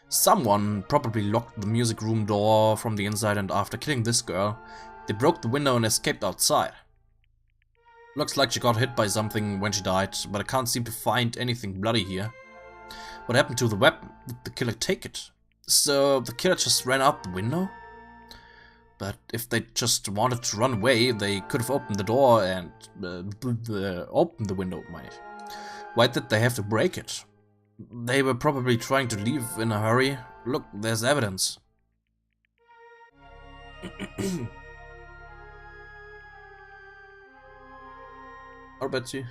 Someone probably locked the music room door from the inside, and after killing this girl, they broke the window and escaped outside. Looks like she got hit by something when she died, but I can't seem to find anything bloody here. What happened to the weapon? Did the killer take it? So the killer just ran out the window? But if they just wanted to run away, they could have opened the door and opened the window, mate. Why did they have to break it? They were probably trying to leave in a hurry. Look, there's evidence. How about you?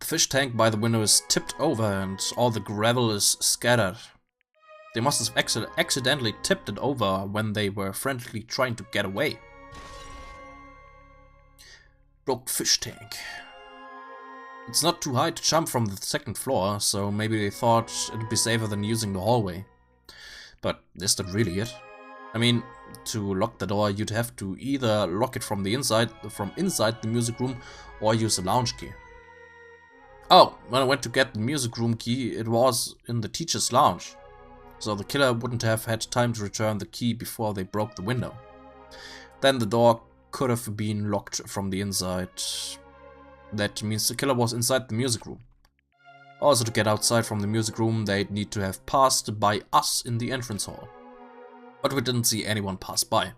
The fish tank by the window is tipped over and all the gravel is scattered. They must have accidentally tipped it over when they were frantically trying to get away. Broke fish tank. It's not too high to jump from the second floor, so maybe they thought it'd be safer than using the hallway. But is that really it? I mean, to lock the door, you'd have to either lock it from inside the music room, or use a lounge key. Oh, when I went to get the music room key, it was in the teacher's lounge. So the killer wouldn't have had time to return the key before they broke the window. Then the door could have been locked from the inside. That means the killer was inside the music room. Also, to get outside from the music room, they'd need to have passed by us in the entrance hall. But we didn't see anyone pass by,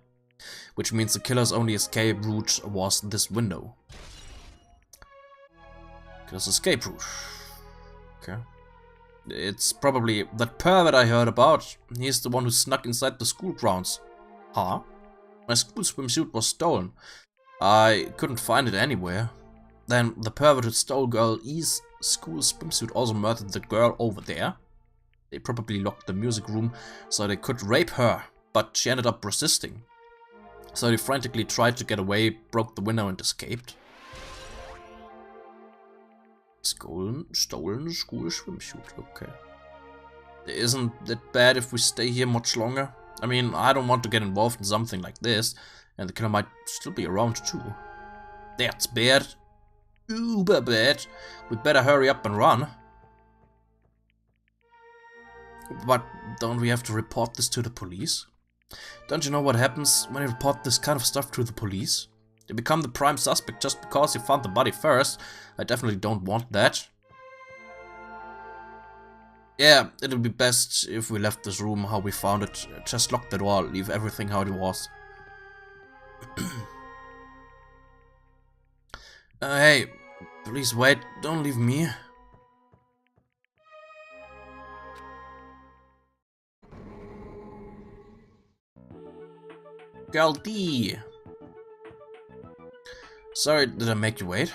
which means the killer's only escape route was this window. Killer's escape route. Okay. It's probably that pervert I heard about. He's the one who snuck inside the school grounds. Huh? My school swimsuit was stolen. I couldn't find it anywhere. Then the pervert who stole Girl E's school swimsuit also murdered the girl over there. They probably locked the music room so they could rape her, but she ended up resisting. So they frantically tried to get away, broke the window and escaped. Stolen school swimsuit, okay. Isn't it bad if we stay here much longer? I mean, I don't want to get involved in something like this, and the killer might still be around too. That's bad. Uber bad. We better hurry up and run. But don't we have to report this to the police? Don't you know what happens when you report this kind of stuff to the police? They become the prime suspect just because you found the body first. I definitely don't want that. Yeah, it'll be best if we left this room how we found it. Just lock the door, leave everything how it was. Hey, please wait, don't leave me. Girl D. Sorry, did I make you wait?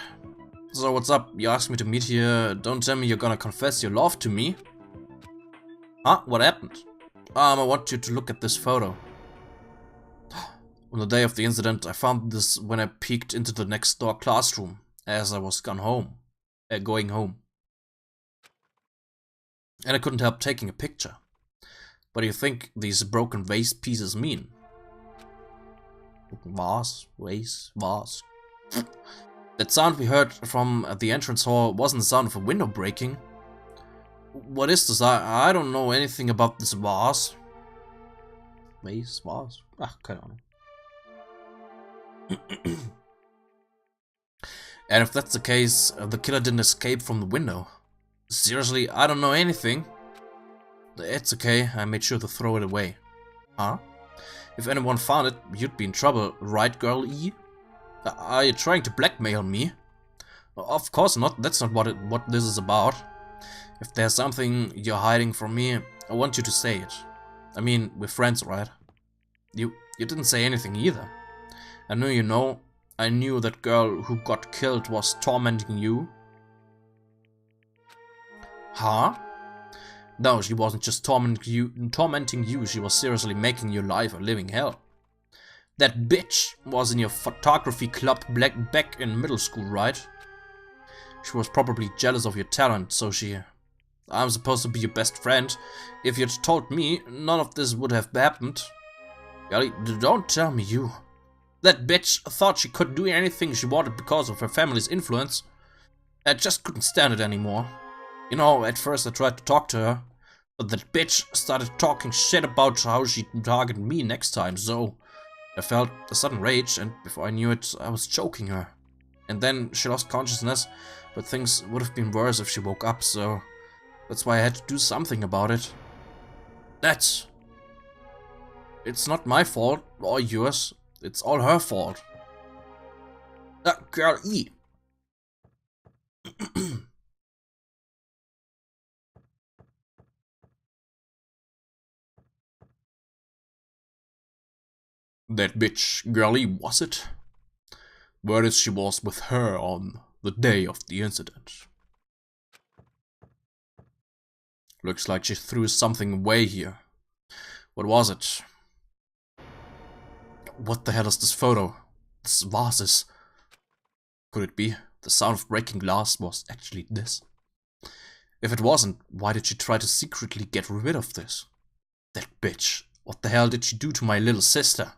So what's up? You asked me to meet here. Don't tell me you're gonna confess your love to me. Huh? What happened? I want you to look at this photo. On the day of the incident, I found this when I peeked into the next door classroom as I was going home. And I couldn't help taking a picture. What do you think these broken vase pieces mean? Vase. That sound we heard from the entrance hall wasn't the sound of a window breaking. What is this? I don't know anything about this vase. Vase? Ach, keine Ahnung. And if that's the case, the killer didn't escape from the window. Seriously, I don't know anything. It's okay, I made sure to throw it away. Huh? If anyone found it, you'd be in trouble, right, Girl E? Are you trying to blackmail me? Of course not, that's not what this is about. If there's something you're hiding from me, I want you to say it. I mean, we're friends, right? You didn't say anything either. I knew you know. I knew that girl who got killed was tormenting you. Huh? No, she wasn't just tormenting you, she was seriously making your life a living hell. That bitch was in your photography club back in middle school, right? She was probably jealous of your talent, so I'm supposed to be your best friend. If you'd told me, none of this would have happened. Golly, don't tell me you. That bitch thought she could do anything she wanted because of her family's influence. I just couldn't stand it anymore. You know, at first I tried to talk to her, but that bitch started talking shit about how she'd target me next time, so I felt a sudden rage, and before I knew it, I was choking her. And then she lost consciousness, but things would have been worse if she woke up, so that's why I had to do something about it. It's not my fault, or yours. It's all her fault. Girl E. That bitch, Girl E, was it? Word is she was with her on the day of the incident. Looks like she threw something away here. What was it? What the hell is this photo? This vases. Could it be the sound of breaking glass was actually this? If it wasn't, why did she try to secretly get rid of this? That bitch. What the hell did she do to my little sister?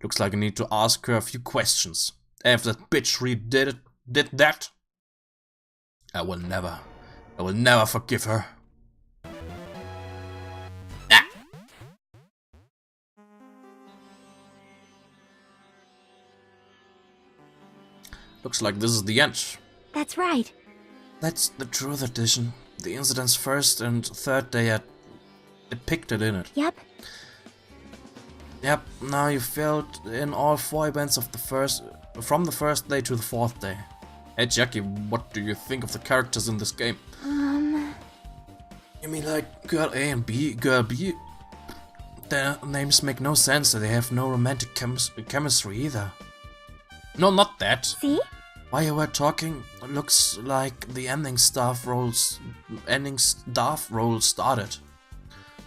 Looks like I need to ask her a few questions. And if that bitch really did that, I will never forgive her. Looks like this is the end. That's right. That's the truth edition. The incident's first and third day are depicted in it. Yep. Yep, now you filled in all 4 events of from the first day to the 4th day. Hey Jackie, what do you think of the characters in this game? You mean like girl A and B, girl B? Their names make no sense, they have no romantic chemistry either. No, not that. See? While you were talking, it looks like the ending staff role started.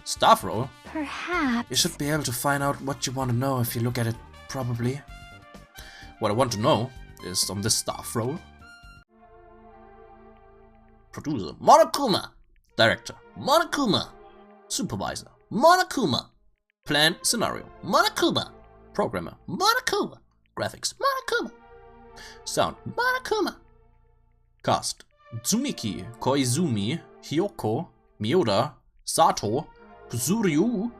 Staff role? Perhaps. You should be able to find out what you want to know if you look at it probably. What I want to know is on this staff role. Producer, Monokuma. Director, Monokuma. Supervisor, Monokuma. Plan scenario, Monokuma. Programmer, Monokuma. Graphics, Monokuma. Sound, Monokuma. Cast, Tsumiki, Koizumi, Hyoko, Miyoda, Sato, Kuzuryu.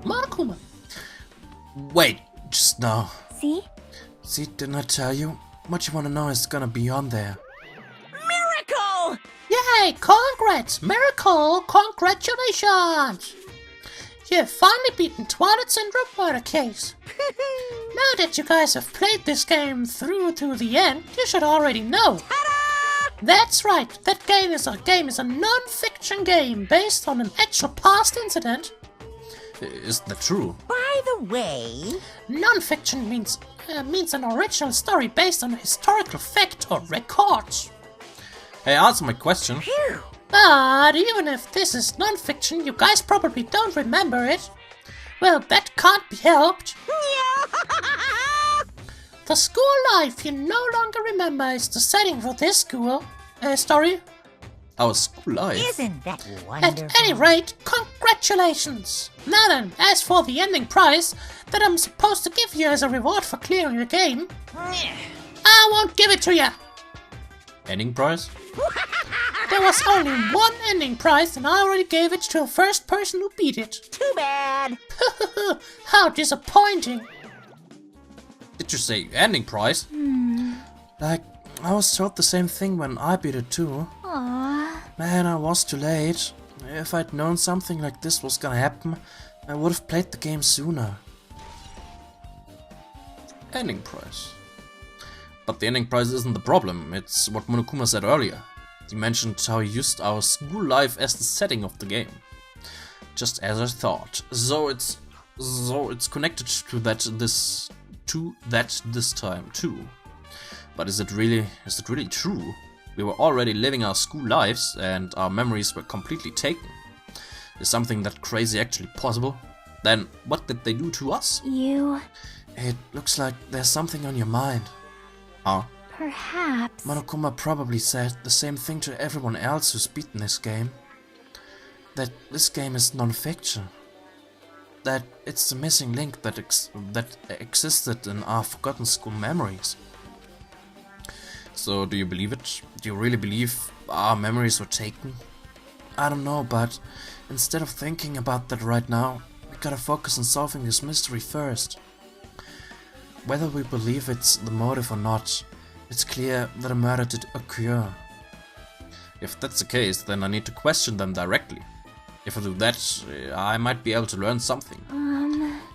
Monokuma. Wait, just now. See? See, didn't I tell you? What you want to know is gonna be on there. Miracle! Yay! Congrats! Miracle! Congratulations! You've finally beaten Twilight Syndrome murder case. Now that you guys have played this game through to the end, you should already know. That's right, that game is a non-fiction game based on an actual past incident. Is that true? By the way, Non-fiction means an original story based on a historical fact or records. Hey, answer my question. But even if this is non-fiction, you guys probably don't remember it. Well, that can't be helped. The school life you no longer remember is the setting for this school story. Our school life. isn't that wonderful? At any rate, congratulations! Now then, as for the ending prize that I'm supposed to give you as a reward for clearing the game, I won't give it to you. Ending prize? There was only one ending prize and I already gave it to the first person who beat it. Too bad. How disappointing. Did you say ending prize? Like, I was told the same thing when I beat it too. Aww. Man, I was too late. If I'd known something like this was gonna happen, I would have played the game sooner. Ending prize. But the ending prize isn't the problem, it's what Monokuma said earlier. He mentioned how he used our school life as the setting of the game. Just as I thought. So it's connected to that this time too. But is it really true? We were already living our school lives and our memories were completely taken. Is something that crazy actually possible? Then what did they do to us? You... It looks like there's something on your mind. Huh? perhaps... Monokuma probably said the same thing to everyone else who's beaten this game. That this game is non-fiction. That it's the missing link that existed in our forgotten school memories. So do you believe it? Do you really believe our memories were taken? I don't know, but instead of thinking about that right now, we gotta focus on solving this mystery first. Whether we believe it's the motive or not, it's clear that a murder did occur. If that's the case, then I need to question them directly. If I do that, I might be able to learn something.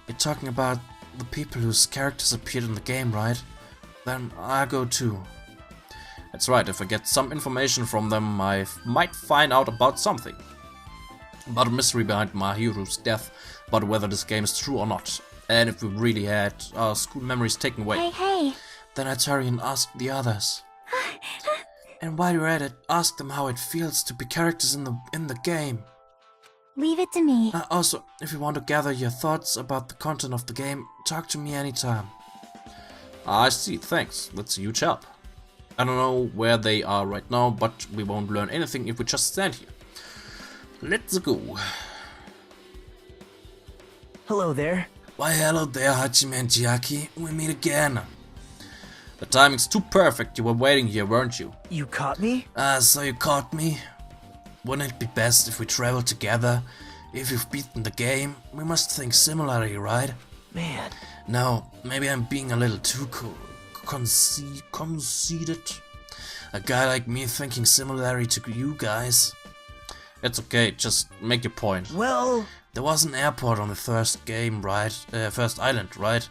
You're talking about the people whose characters appeared in the game, right? Then I'll go too. That's right, if I get some information from them, I might find out about something. About the mystery behind Mahiru's death, about whether this game is true or not, and if we really had our school memories taken away. Hey. Then I'd hurry and ask the others. And while you're at it, ask them how it feels to be characters in the game. Leave it to me. Also, if you want to gather your thoughts about the content of the game, talk to me anytime. I see, thanks. That's a huge help. I don't know where they are right now, but we won't learn anything if we just stand here. Let's go. Hello there. Why hello there, Hajime and Chiaki. We meet again. The timing's too perfect. You were waiting here, weren't you? You caught me? So you caught me? Wouldn't it be best if we traveled together? If you've beaten the game, we must think similarly, right? Man, No, maybe I'm being a little too conceited. A guy like me thinking similarly to you guys. It's okay, just make your point. well, There was an airport on the first game, right? First island, right?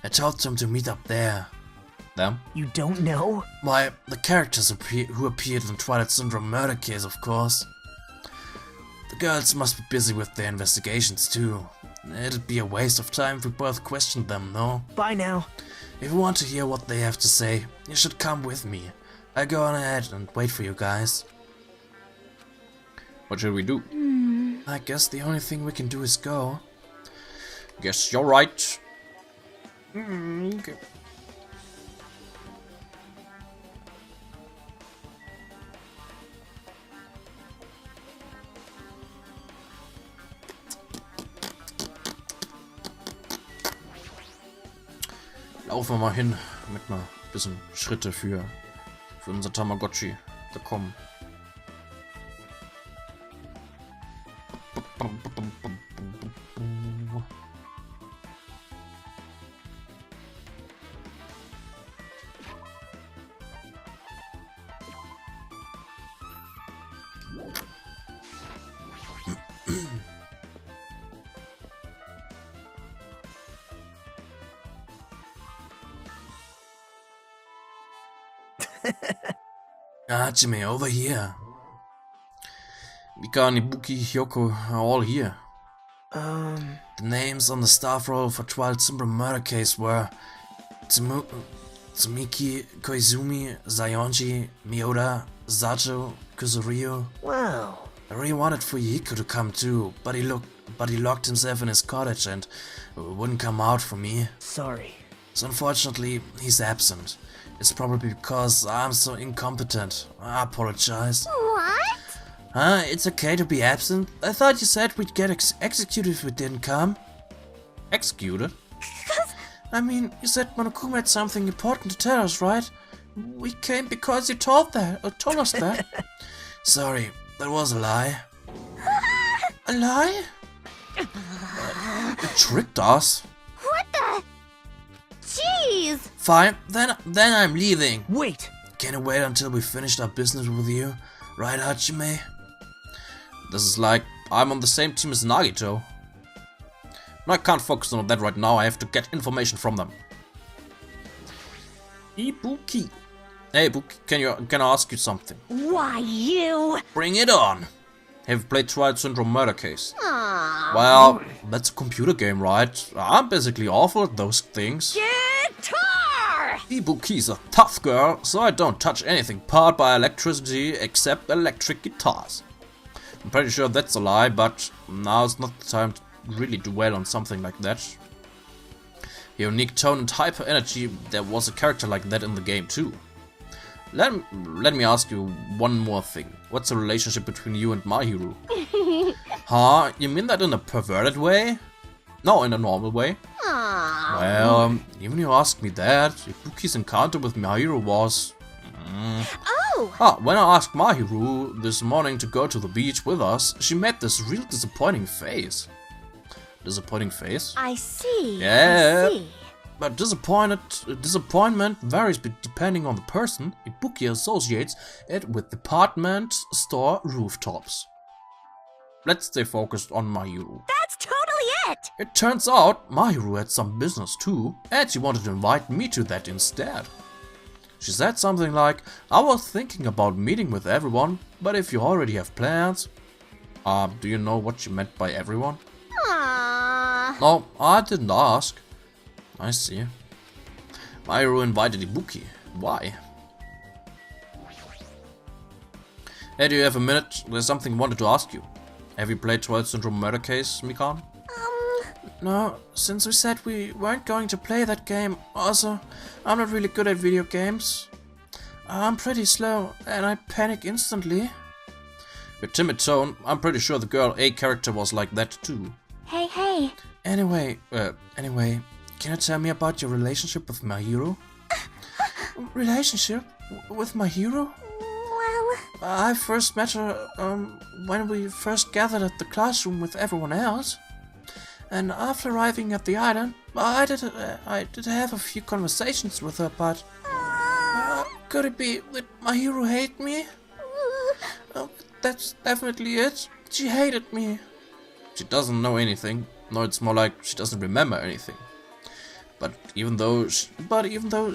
I told them to meet up there. Them? you don't know? Why, the characters who appeared in Twilight Syndrome murder case, of course. The girls must be busy with their investigations too. It'd be a waste of time if we both questioned them, no? Bye now. If you want to hear what they have to say, you should come with me. I'll go on ahead and wait for you guys. What should we do? I guess the only thing we can do is go. Guess you're right. Okay. Laufen wir mal hin mit einer bisschen Schritte für unser Tamagotchi. Da kommen. Jimmy, over here. Mika, Ibuki, Hyoko are all here. The names on the staff roll for Twilight Syndrome murder case were Tsumiki, Koizumi, Zayonji, Miyoda, Zato, Kuzurio. Wow. I really wanted Fuyiko to come too, but he locked himself in his cottage and wouldn't come out for me. Sorry. So unfortunately, he's absent. It's probably because I'm so incompetent. I apologize. What? Huh? It's okay to be absent? I thought you said we'd get executed if we didn't come. Executed? I mean, you said Monokuma had something important to tell us, right? We came because you told us that. Sorry, that was a lie. A lie? You tricked us. What the? Jeez! Fine, then I'm leaving. Wait. Can you wait until we finished our business with you? Right, Hajime? This is like I'm on the same team as Nagito. No, I can't focus on that right now. I have to get information from them. Ibuki. Hey, Ibuki, can I ask you something? Why, you? Bring it on. Have you played Twilight Syndrome Murder Case? Aww. Well, that's a computer game, right? I'm basically awful at those things. Guitar! Ibuki's a tough girl, so I don't touch anything powered by electricity except electric guitars. I'm pretty sure that's a lie, but now's not the time to really dwell on something like that. Unique tone and hyper energy, there was a character like that in the game too. Let me ask you one more thing. What's the relationship between you and Mahiru? Huh? You mean that in a perverted way? No, in a normal way. Aww. Well, even you ask me that, Ibuki's encounter with Mahiru was... Oh! when I asked Mahiru this morning to go to the beach with us, she made this real disappointing face. Disappointing face? I see. Yeah. I see. But disappointment varies depending on the person. Ibuki associates it with department store rooftops. Let's stay focused on Mahiru. That's totally it! It turns out Mahiru had some business too, and she wanted to invite me to that instead. She said something like, I was thinking about meeting with everyone, but if you already have plans... do you know what she meant by everyone? Aww. No, I didn't ask. I see. Mahiru invited Ibuki. Why? Hey, do you have a minute? There's something I wanted to ask you. Have you played Twilight Syndrome Murder Case, Mikan? No, since we said we weren't going to play that game. Also, I'm not really good at video games. I'm pretty slow, and I panic instantly. Your timid tone, I'm pretty sure the girl A character was like that too. Hey. Anyway, can you tell me about your relationship with Mahiru? Relationship? With Mahiru? Well... I first met her when we first gathered at the classroom with everyone else. And after arriving at the island, I did have a few conversations with her, but could it be that my hero hated me? That's definitely it. She hated me. She doesn't know anything. No, it's more like she doesn't remember anything. But even though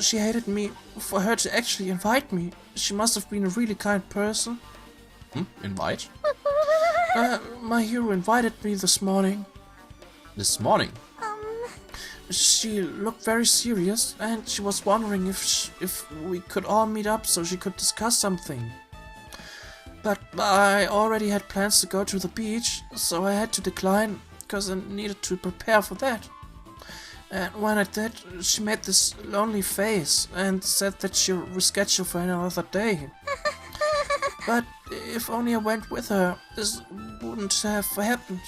she hated me, for her to actually invite me, she must have been a really kind person. Invite? My hero invited me this morning. This morning? She looked very serious, and she was wondering if we could all meet up so she could discuss something. But I already had plans to go to the beach, so I had to decline, because I needed to prepare for that. And when I did, she made this lonely face and said that she'll reschedule for another day. But if only I went with her, this wouldn't have happened.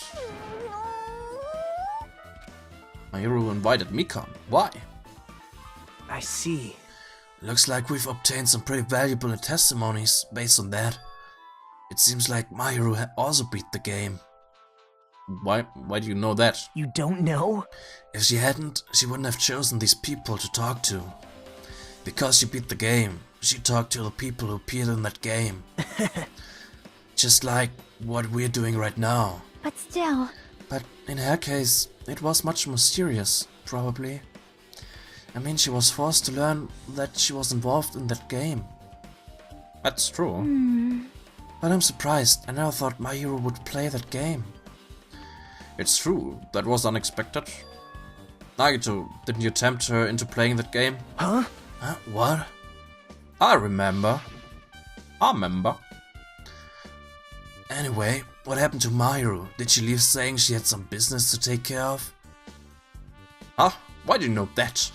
My hero invited Mikan. Why? I see. Looks like we've obtained some pretty valuable testimonies based on that. It seems like my hero also beat the game. Why do you know that? You don't know? If she hadn't, she wouldn't have chosen these people to talk to. Because she beat the game, she talked to the people who appeared in that game. Just like what we're doing right now. But still... But in her case, it was much more serious, probably. I mean, she was forced to learn that she was involved in that game. That's true. But I'm surprised. I never thought my hero would play that game. It's true. That was unexpected. Nagito, didn't you tempt her into playing that game? Huh? What? I remember. Anyway, what happened to Mahiru? Did she leave saying she had some business to take care of? Huh? Why do you know that?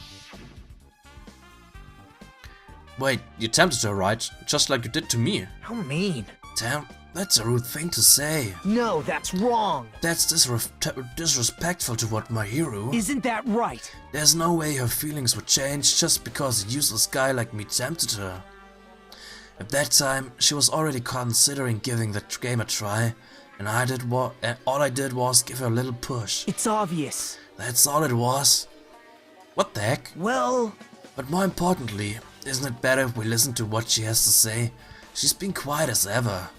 Wait, you tempted her, right? Just like you did to me. How mean. Damn, that's a rude thing to say. No, that's wrong. That's disrespectful to what Mahiru. Isn't that right? There's no way her feelings would change just because a useless guy like me tempted her. At that time, she was already considering giving the game a try, and all I did was give her a little push. It's obvious. That's all it was. What the heck? Well... But more importantly, isn't it better if we listen to what she has to say? She's been quiet as ever.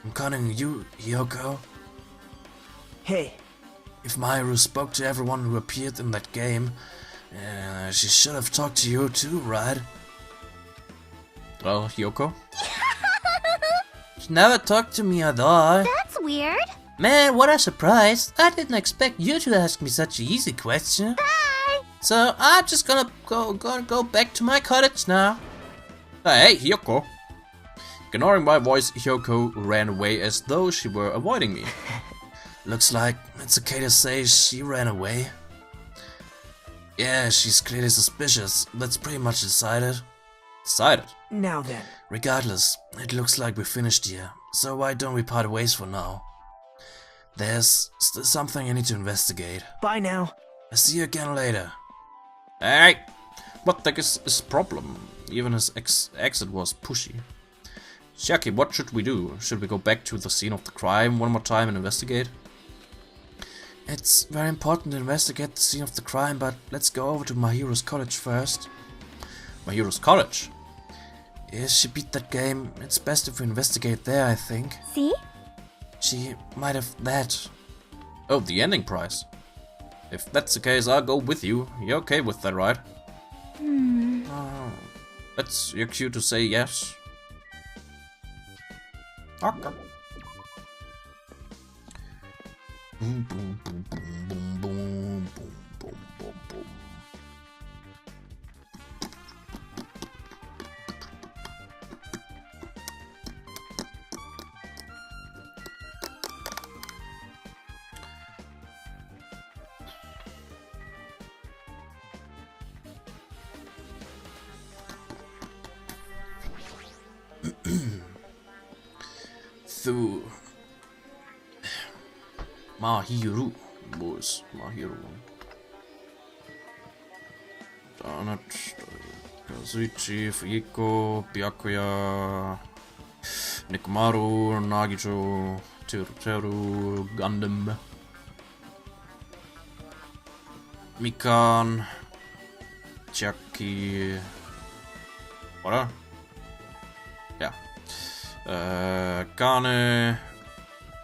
I'm calling you, Hyoko. Hey. If Mahiru spoke to everyone who appeared in that game, she should have talked to you too, right? Well, Hyoko? She never talked to me at all. That's weird. Man, what a surprise. I didn't expect you to ask me such an easy question. Bye. So I'm just gonna go back to my cottage now. Hey, Hyoko! Ignoring my voice, Hyoko ran away as though she were avoiding me. Looks like it's okay to say she ran away. Yeah, she's clearly suspicious. That's pretty much decided. Decided? Now then. Regardless, it looks like we're finished here. So why don't we part ways for now? There's still something I need to investigate. Bye now. I'll see you again later. Hey! What the heck is his problem? Even his exit was pushy. Shiaki, what should we do? Should we go back to the scene of the crime one more time and investigate? It's very important to investigate the scene of the crime, but let's go over to Mahiru's college first. Mahiru's college? Yes, she beat that game. It's best if we investigate there, I think. See? She might have that. Oh, the ending prize. If that's the case, I'll go with you. You're okay with that, right? Oh. That's your cue to say yes. Okay. Boom, boom, boom, boom, boom, boom, boom, boom, boom, boom. So, Mahiru. Wo ist Mahiru? Danat, Kazuichi, Fuyiko, Byakuya. Nekomaru, Nagito, Teru, Gundam, Mikan, Jackie, oder? Ja. Gane,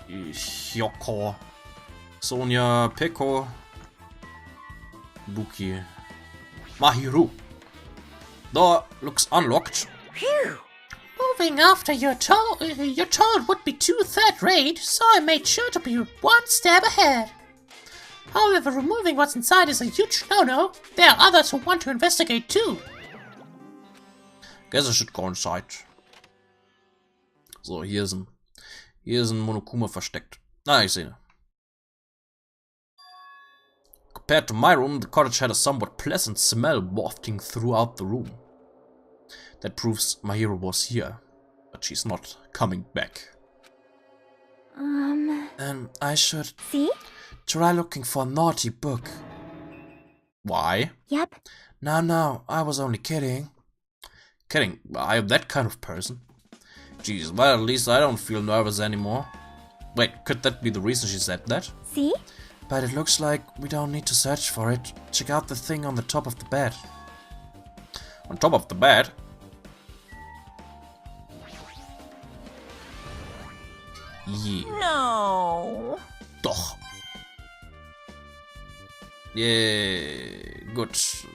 Hyoko, Sonja, Peko, Buki, Mahiru. Door looks unlocked. Phew. Moving after you're told would be too third-rate, so I made sure to be one step ahead. However, removing what's inside is a huge no-no. There are others who want to investigate too. Guess I should go inside. So, hier ist ein Monokuma versteckt. Ah, ich sehe. Compared to my room, the cottage had a somewhat pleasant smell wafting throughout the room. That proves my hero was here, but she's not coming back. I should See? try looking for a naughty book. Why? Yep. No, I was only kidding. Kidding, I am that kind of person. Jeez, well, at least I don't feel nervous anymore. Wait, could that be the reason she said that? See? But it looks like we don't need to search for it. Check out the thing on the top of the bed. On top of the bed? Yeah. No. Doch. Yeah, gut.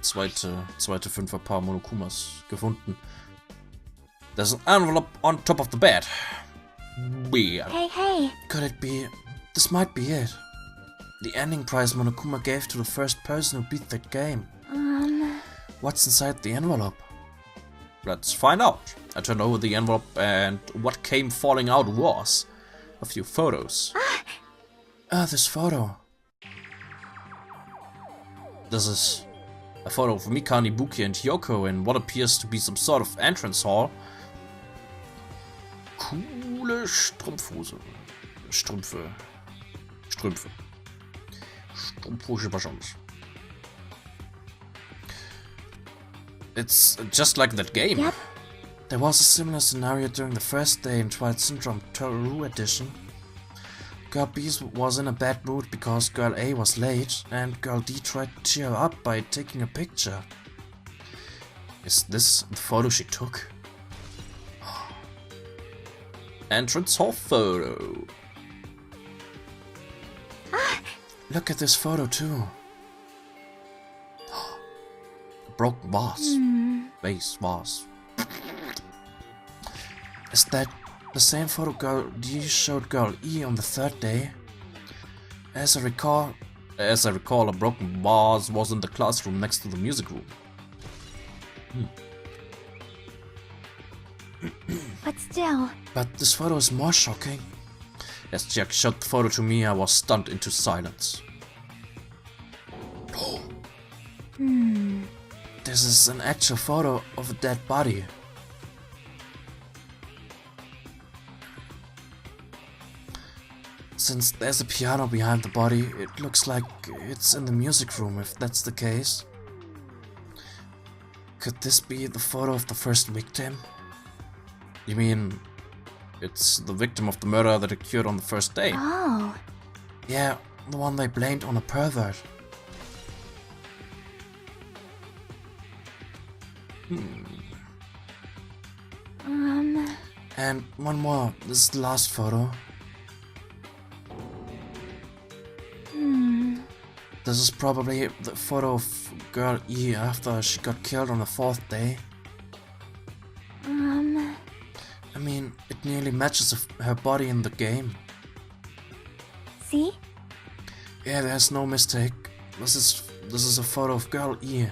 Zweite Fünferpaar Monokumas gefunden. There's an envelope on top of the bed. Weird. Hey. Could it be? This might be it. The ending prize Monokuma gave to the first person who beat that game. What's inside the envelope? Let's find out. I turned over the envelope and what came falling out was a few photos. This photo. This is a photo of Mikani, Buki and Hyoko in what appears to be some sort of entrance hall. Coole Strumpfhose. Strümpfe. Strumpfhose wahrscheinlich. It's just like that game. Yep. There was a similar scenario during the first day in Twilight Syndrome Toru edition. Girl B was in a bad mood because Girl A was late, and Girl D tried to cheer her up by taking a picture. Is this the photo she took? Entrance hall photo. Look at this photo too. A broken vase. Vase. Is that the same photo Girl D showed Girl E on the third day? As I recall, a broken vase was in the classroom next to the music room. But still. but this photo is more shocking. As Jack showed the photo to me, I was stunned into silence. This is an actual photo of a dead body. Since there's a piano behind the body, it looks like it's in the music room, if that's the case. Could this be the photo of the first victim? You mean it's the victim of the murder that occurred on the first day? Oh. Yeah, the one they blamed on a pervert. And one more, this is the last photo. This is probably the photo of Girl E after she got killed on the fourth day. I mean, it nearly matches her body in the game. See? Yeah, there's no mistake. This is a photo of Girl E.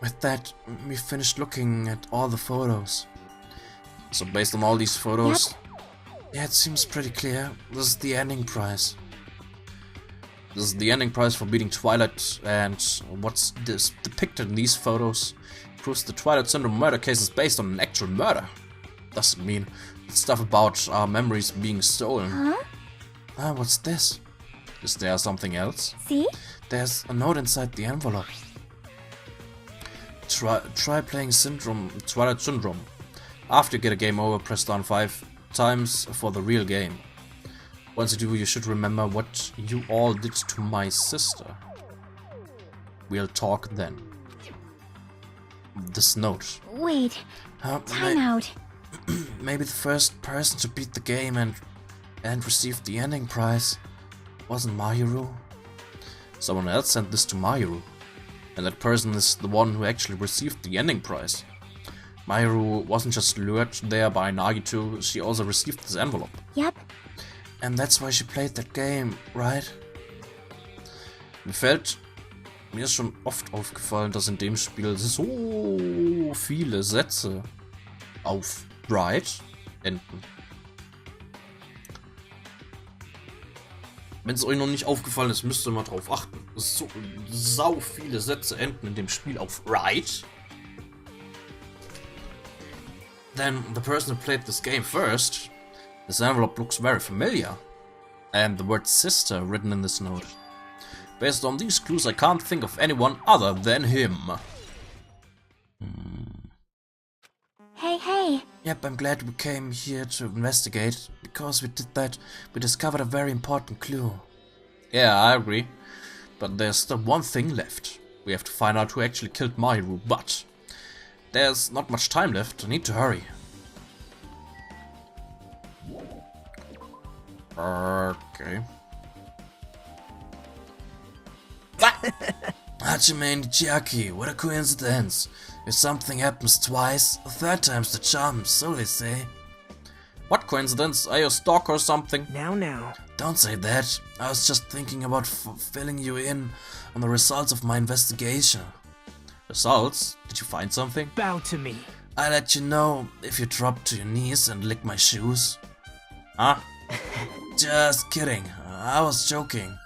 With that, we finished looking at all the photos. So based on all these photos, Yeah, it seems pretty clear. This is the ending prize. this is the ending prize for beating Twilight, and what's depicted in these photos proves the Twilight Syndrome murder case is based on an actual murder. Doesn't mean stuff about our memories being stolen. Ah, what's this? Is there something else? See? There's a note inside the envelope. Try playing Twilight Syndrome. After you get a game over, press down 5 times for the real game. Once you do, you should remember what you all did to my sister. We'll talk then. This note. Wait. Time out. Maybe the first person to beat the game and receive the ending prize wasn't Mahiru. Someone else sent this to Mahiru. And that person is the one who actually received the ending prize. Mahiru wasn't just lured there by Nagito, she also received this envelope. Yep. And that's why she played that game, right? Mir ist schon oft aufgefallen, dass in dem Spiel so viele Sätze auf right enden. Wenn es euch noch nicht aufgefallen ist, müsst ihr mal drauf achten. So sau viele Sätze enden in dem Spiel auf right. Then the person who played this game first, this envelope looks very familiar. And the word sister written in this note. Based on these clues, I can't think of anyone other than him. Hey. Yep, I'm glad we came here to investigate. Because we did that, we discovered a very important clue. Yeah, I agree. But there's still one thing left. We have to find out who actually killed Mahiru, but there's not much time left. I need to hurry. Okay. Hajime and Chiaki, what a coincidence. If something happens twice, a third time's the charm, so they say. What coincidence? Are you a stalker or something? Now. Don't say that. I was just thinking about filling you in on the results of my investigation. Results? Did you find something? Bow to me. I'll let you know if you drop to your knees and lick my shoes. Huh? Just kidding. I was joking.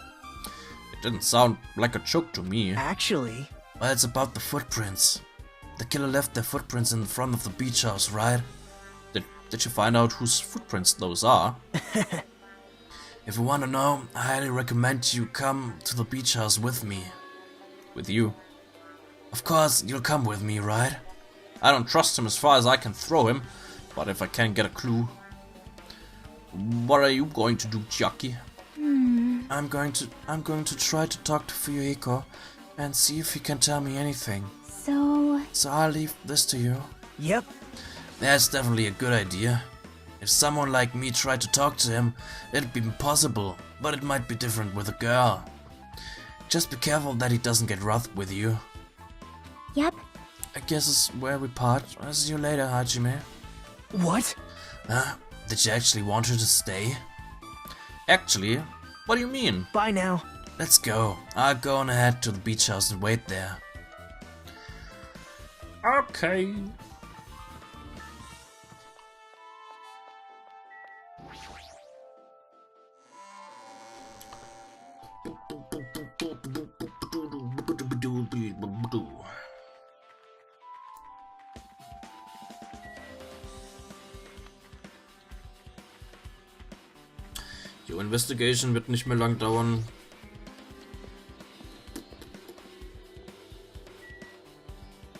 It didn't sound like a joke to me. Actually... Well, it's about the footprints. The killer left their footprints in front of the beach house, right? Did you find out whose footprints those are? If you want to know, I highly recommend you come to the beach house with me. With you? Of course, you'll come with me, right? I don't trust him as far as I can throw him, but if I can't get a clue... What are you going to do, Chiaki? I'm going to try to talk to Fuyuhiko and see if he can tell me anything. So I'll leave this to you. Yep. That's definitely a good idea. If someone like me tried to talk to him, it'd be impossible, but it might be different with a girl. Just be careful that he doesn't get rough with you. Yep. I guess it's where we part. I'll see you later, Hajime. What? Huh? Did you actually want her to stay? Actually? What do you mean? Bye now. Let's go. I'll go on ahead to the beach house and wait there. Okay. Die Investigation wird nicht mehr lang dauern.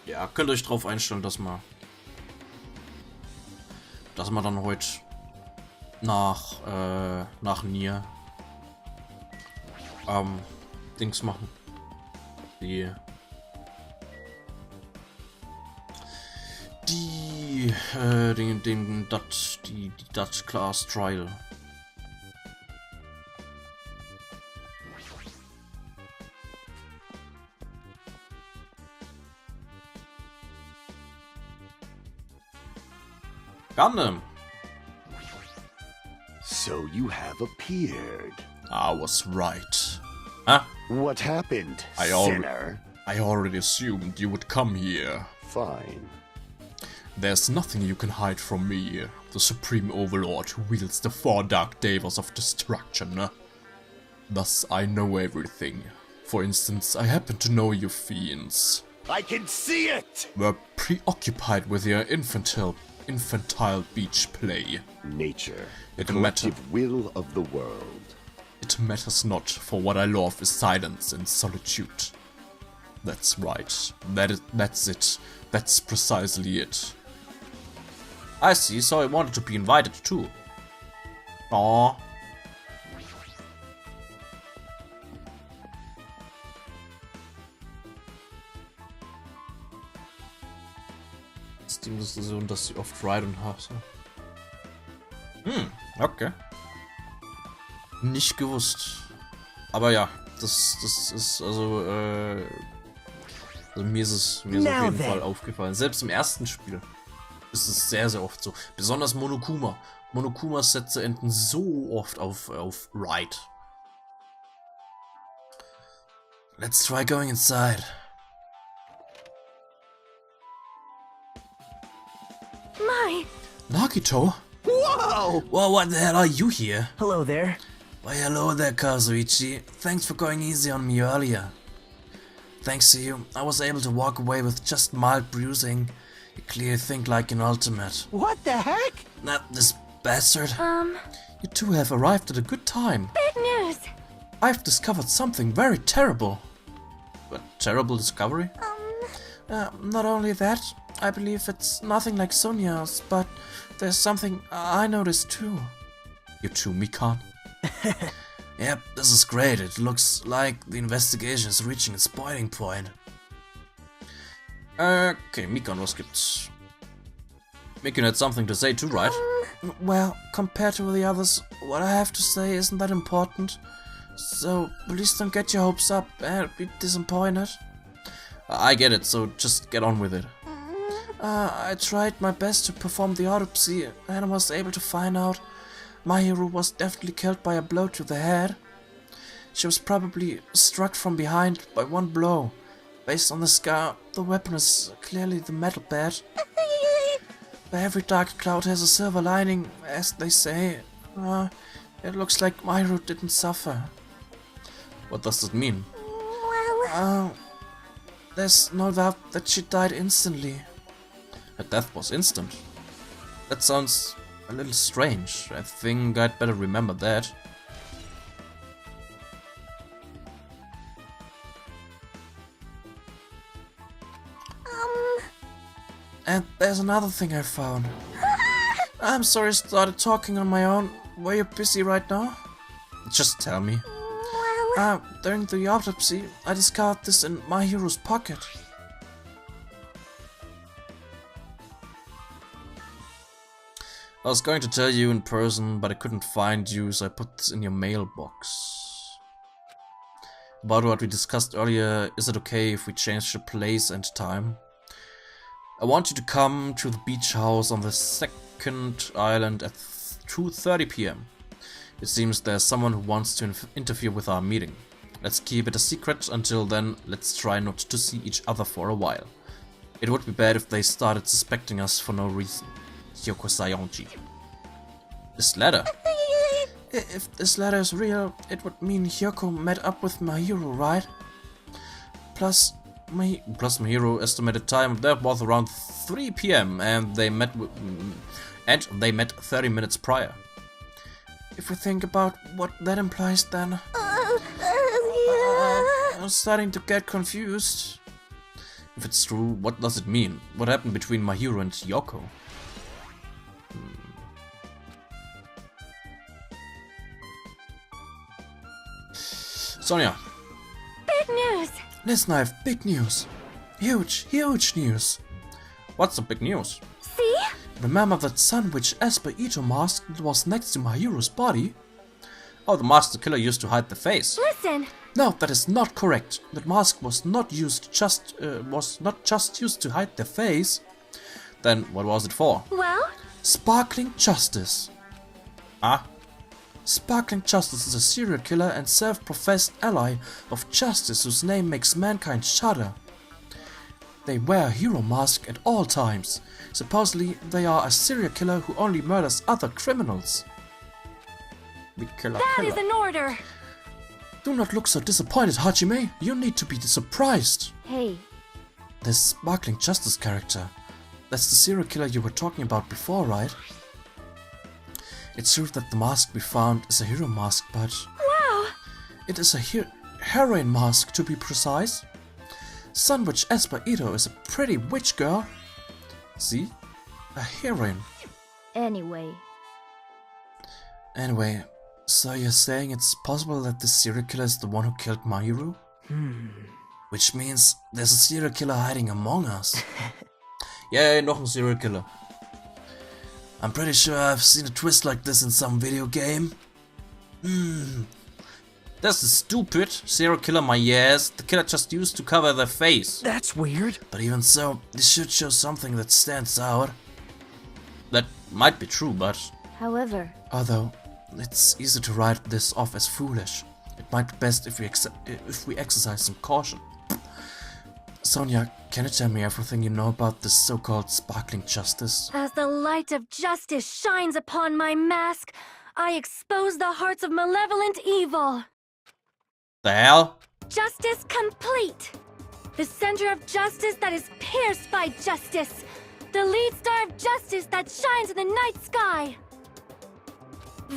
Ja, könnt ihr euch drauf einstellen, dass wir dann heute nach Hier Dings machen. Die Dutch Class Trial. Gundam. So you have appeared. I was right. Huh? What happened, I sinner? I already assumed you would come here. Fine. There's nothing you can hide from me, the Supreme Overlord who wields the 4 Dark Devas of Destruction. Thus I know everything. For instance, I happen to know you fiends. I can see it! Were preoccupied with your infantile beach play. Nature, the It matter. collective will of the world. It it matters not, for what I love is silence and solitude. That's right. That's it. That's precisely it. I see, so I wanted to be invited too. Aww. Steam-Diskussion, dass sie oft Ride und hasse. Okay. Nicht gewusst. Aber ja, das ist also, mir ist es auf jeden Fall aufgefallen. Selbst im ersten Spiel ist es sehr, sehr oft so. Besonders Monokuma. Monokumas Sätze enden so oft auf Ride. Let's try going inside. My. Nagito? Whoa! Well, what the hell are you here? Hello there. Why hello there, Kazuichi. Thanks for going easy on me earlier. Thanks to you, I was able to walk away with just mild bruising. You clearly think like an ultimate. What the heck? Not this bastard. You two have arrived at a good time. Big news. I've discovered something very terrible. A terrible discovery? Not only that, I believe it's nothing like Sonya's, but there's something I noticed too. You too, Mikan? Yep, this is great. It looks like the investigation is reaching its boiling point. Okay, Mikan, was gibt's? Mikan had something to say too, right? Well, compared to the others, what I have to say isn't that important. So, please don't get your hopes up and be disappointed. I get it, so just get on with it. I tried my best to perform the autopsy and I was able to find out Mahiru was definitely killed by a blow to the head. She was probably struck from behind by one blow. Based on the scar, the weapon is clearly the metal bat. But every dark cloud has a silver lining, as they say. It looks like Mahiru didn't suffer. What does that mean? There's no doubt that she died instantly. Her death was instant. That sounds a little strange. I think I'd better remember that. And there's another thing I found. I'm sorry I started talking on my own. Were you busy right now? Just tell me. During the autopsy, I discovered this in Mahiru's pocket. I was going to tell you in person, but I couldn't find you, so I put this in your mailbox. About what we discussed earlier, is it okay if we change the place and time? I want you to come to the beach house on the second island at 2:30 PM. It seems there's someone who wants to interfere with our meeting. Let's keep it a secret. Until then, let's try not to see each other for a while. It would be bad if they started suspecting us for no reason. Hyoko Sayonji. This letter? If this letter is real, it would mean Hyoko met up with Mahiru, right? Plus Mahiru estimated time of death was around 3 PM, and they met 30 minutes prior. If we think about what that implies, then I'm starting to get confused. If it's true, what does it mean? What happened between Mahiru and Yoko? Sonia. Big news. Listen, I have big news. Huge news. What's the big news? See? Remember that Sun Witch Esper Ito mask that was next to Mahiru's body? Oh, the mask the killer used to hide the face. Listen. No, that is not correct. That mask was not just used to hide their face. Then what was it for? Well? Sparkling Justice. Ah? Sparkling Justice is a serial killer and self-professed ally of justice whose name makes mankind shudder. They wear a hero mask at all times. Supposedly, they are a serial killer who only murders other criminals. The killer. That is an order. Do not look so disappointed, Hajime. You need to be surprised. Hey. This Sparkling Justice character. That's the serial killer you were talking about before, right? It's true that the mask we found is a hero mask, but... Wow! It is a heroine mask, to be precise. Sandwich Esper Ito is a pretty witch girl. See? A heroine. Anyway, Anyway, so you're saying it's possible that the serial killer is the one who killed Mahiru? Which means there's a serial killer hiding among us. Yay, noch ein Serial Killer. I'm pretty sure I've seen a twist like this in some video game. That's stupid. Serial killer, my ass. The killer just used to cover their face. That's weird. But even so, this should show something that stands out. That might be true, but... however, Although, it's easy to write this off as foolish. It might be best if we exercise some caution. Sonia, can you tell me everything you know about this so-called sparkling justice? as the light of justice shines upon my mask, I expose the hearts of malevolent evil. The hell? Justice complete. The center of justice that is pierced by justice. The lead star of justice that shines in the night sky.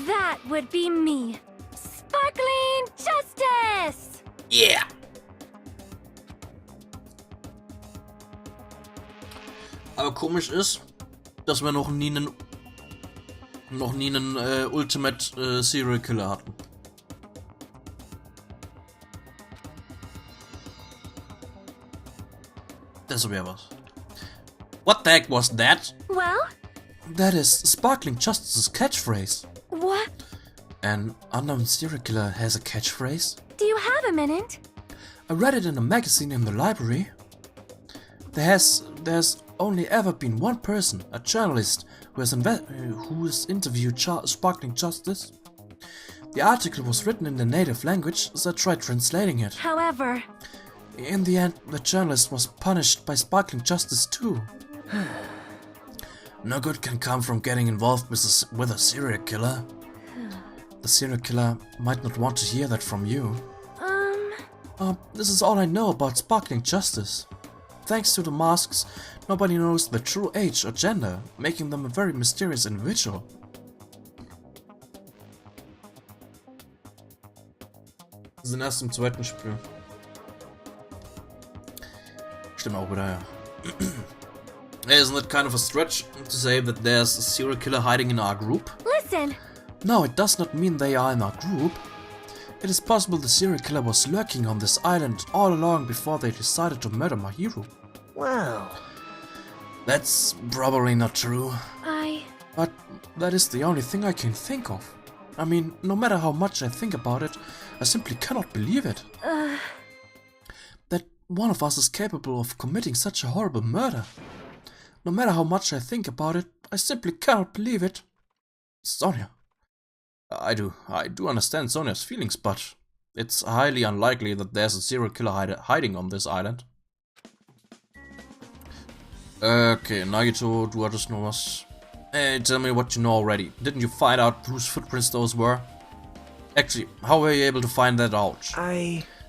That would be me. Sparkling justice! Yeah! Aber komisch ist, dass wir noch nie einen Ultimate Serial Killer hatten. Das wäre was. What the heck was that? Well, That is Sparkling Justice's catchphrase. what? An unknown serial killer has a catchphrase? Do you have a minute? I read it in a magazine in the library. There's only ever been one person, a journalist, who has interviewed Sparkling Justice. The article was written in the native language, so I tried translating it. However, In the end, the journalist was punished by Sparkling Justice too. No good can come from getting involved with a serial killer. The serial killer might not want to hear that from you. This is all I know about Sparkling Justice. Thanks to the masks, nobody knows their true age or gender, making them a very mysterious individual. Wir sind erst im zweiten Spiel. Stimmt auch wieder, ja. Isn't it kind of a stretch to say that there's a serial killer hiding in our group? listen. No, it does not mean they are in our group. It is possible the serial killer was lurking on this island all along before they decided to murder Mahiru. Whoa. That's probably not true, I... but that is the only thing I can think of. I mean, no matter how much I think about it, I simply cannot believe it. That one of us is capable of committing such a horrible murder. No matter how much I think about it, I simply cannot believe it. Sonia. I do understand Sonia's feelings, but it's highly unlikely that there's a serial killer hiding on this island. Okay, Nagito, du hattest noch was. Hey, tell me what you know already. Didn't you find out whose footprints those were? Actually, how were you able to find that out?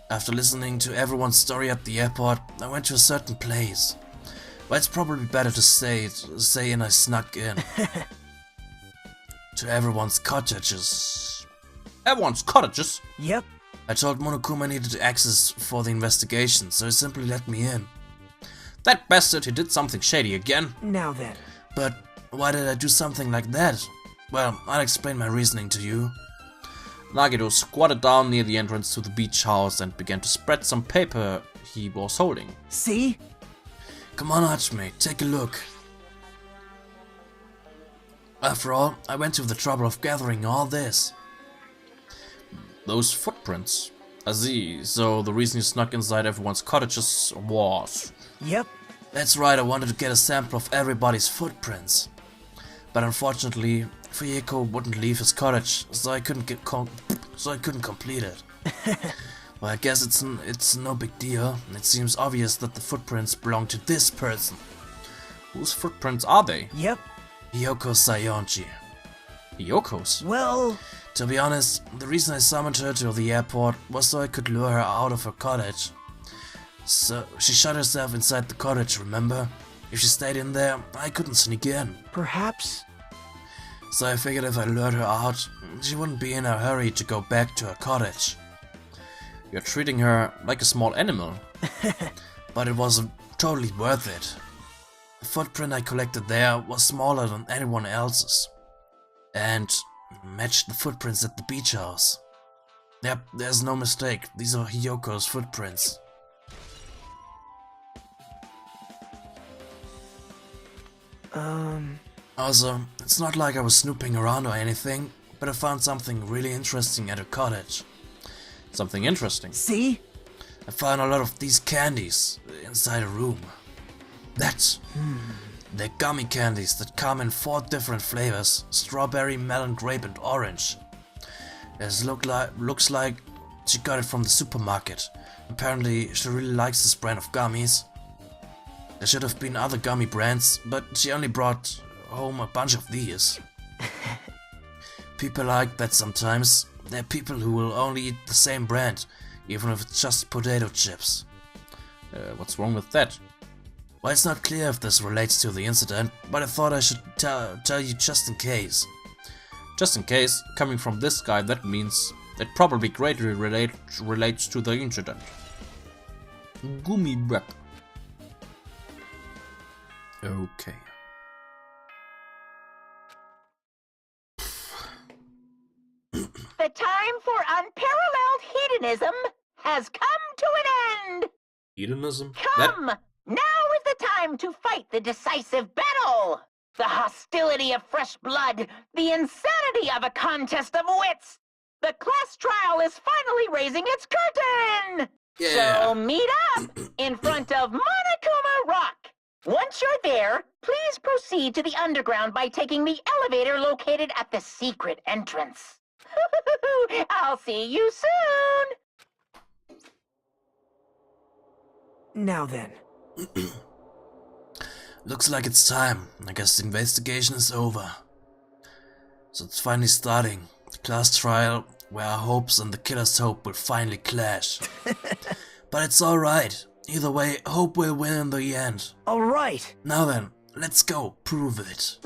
After listening to everyone's story at the airport, I went to a certain place. But it's probably better to say and I snuck in. To everyone's cottages. Everyone's cottages? Yep. I told Monokuma I needed access for the investigation, so he simply let me in. That bastard, he did something shady again. Now then. But why did I do something like that? Well, I'll explain my reasoning to you. Nagito squatted down near the entrance to the beach house and began to spread some paper he was holding. See? Come on, Archmate, take a look. After all, I went to the trouble of gathering all this. Those footprints. I see, so the reason you snuck inside everyone's cottages was... Yep. That's right, I wanted to get a sample of everybody's footprints. But unfortunately, Fuyeko wouldn't leave his cottage, so I couldn't complete it. Well, I guess it's no big deal. It seems obvious that the footprints belong to this person. Whose footprints are they? Yep. Hiyoko Sayonji. Yoko's? Well... To be honest, the reason I summoned her to the airport was so I could lure her out of her cottage. So, she shut herself inside the cottage, remember? If she stayed in there, I couldn't sneak in. Perhaps... So I figured if I lured her out, she wouldn't be in a hurry to go back to her cottage. You're treating her like a small animal. But it was totally worth it. The footprint I collected there was smaller than anyone else's. And matched the footprints at the beach house. Yep, there's no mistake. These are Hiyoko's footprints. Also, it's not like I was snooping around or anything, but I found something really interesting at her cottage. Something interesting? See? I found a lot of these candies inside a room. They're gummy candies that come in 4 different flavors: strawberry, melon, grape and orange. It looks like she got it from the supermarket. Apparently she really likes this brand of gummies. There should have been other gummy brands, but she only brought home a bunch of these. People like that sometimes. There are people who will only eat the same brand, even if it's just potato chips. What's wrong with that? Well, it's not clear if this relates to the incident, but I thought I should tell you just in case. Just in case, coming from this guy, that means it probably greatly relates to the incident. Gummibäck. Okay. The time for unparalleled hedonism has come to an end! Hedonism? Come! Now is the time to fight the decisive battle! The hostility of fresh blood, the insanity of a contest of wits! The class trial is finally raising its curtain! Yeah. So meet up in front of Monokuma Rock! Once you're there, please proceed to the underground by taking the elevator located at the secret entrance. I'll see you soon! Now then. Looks like it's time. I guess the investigation is over. So it's finally starting. The class trial, where our hopes and the killer's hope will finally clash. But it's alright. Either way, hope will win in the end. Alright. Now then, let's go. Prove it.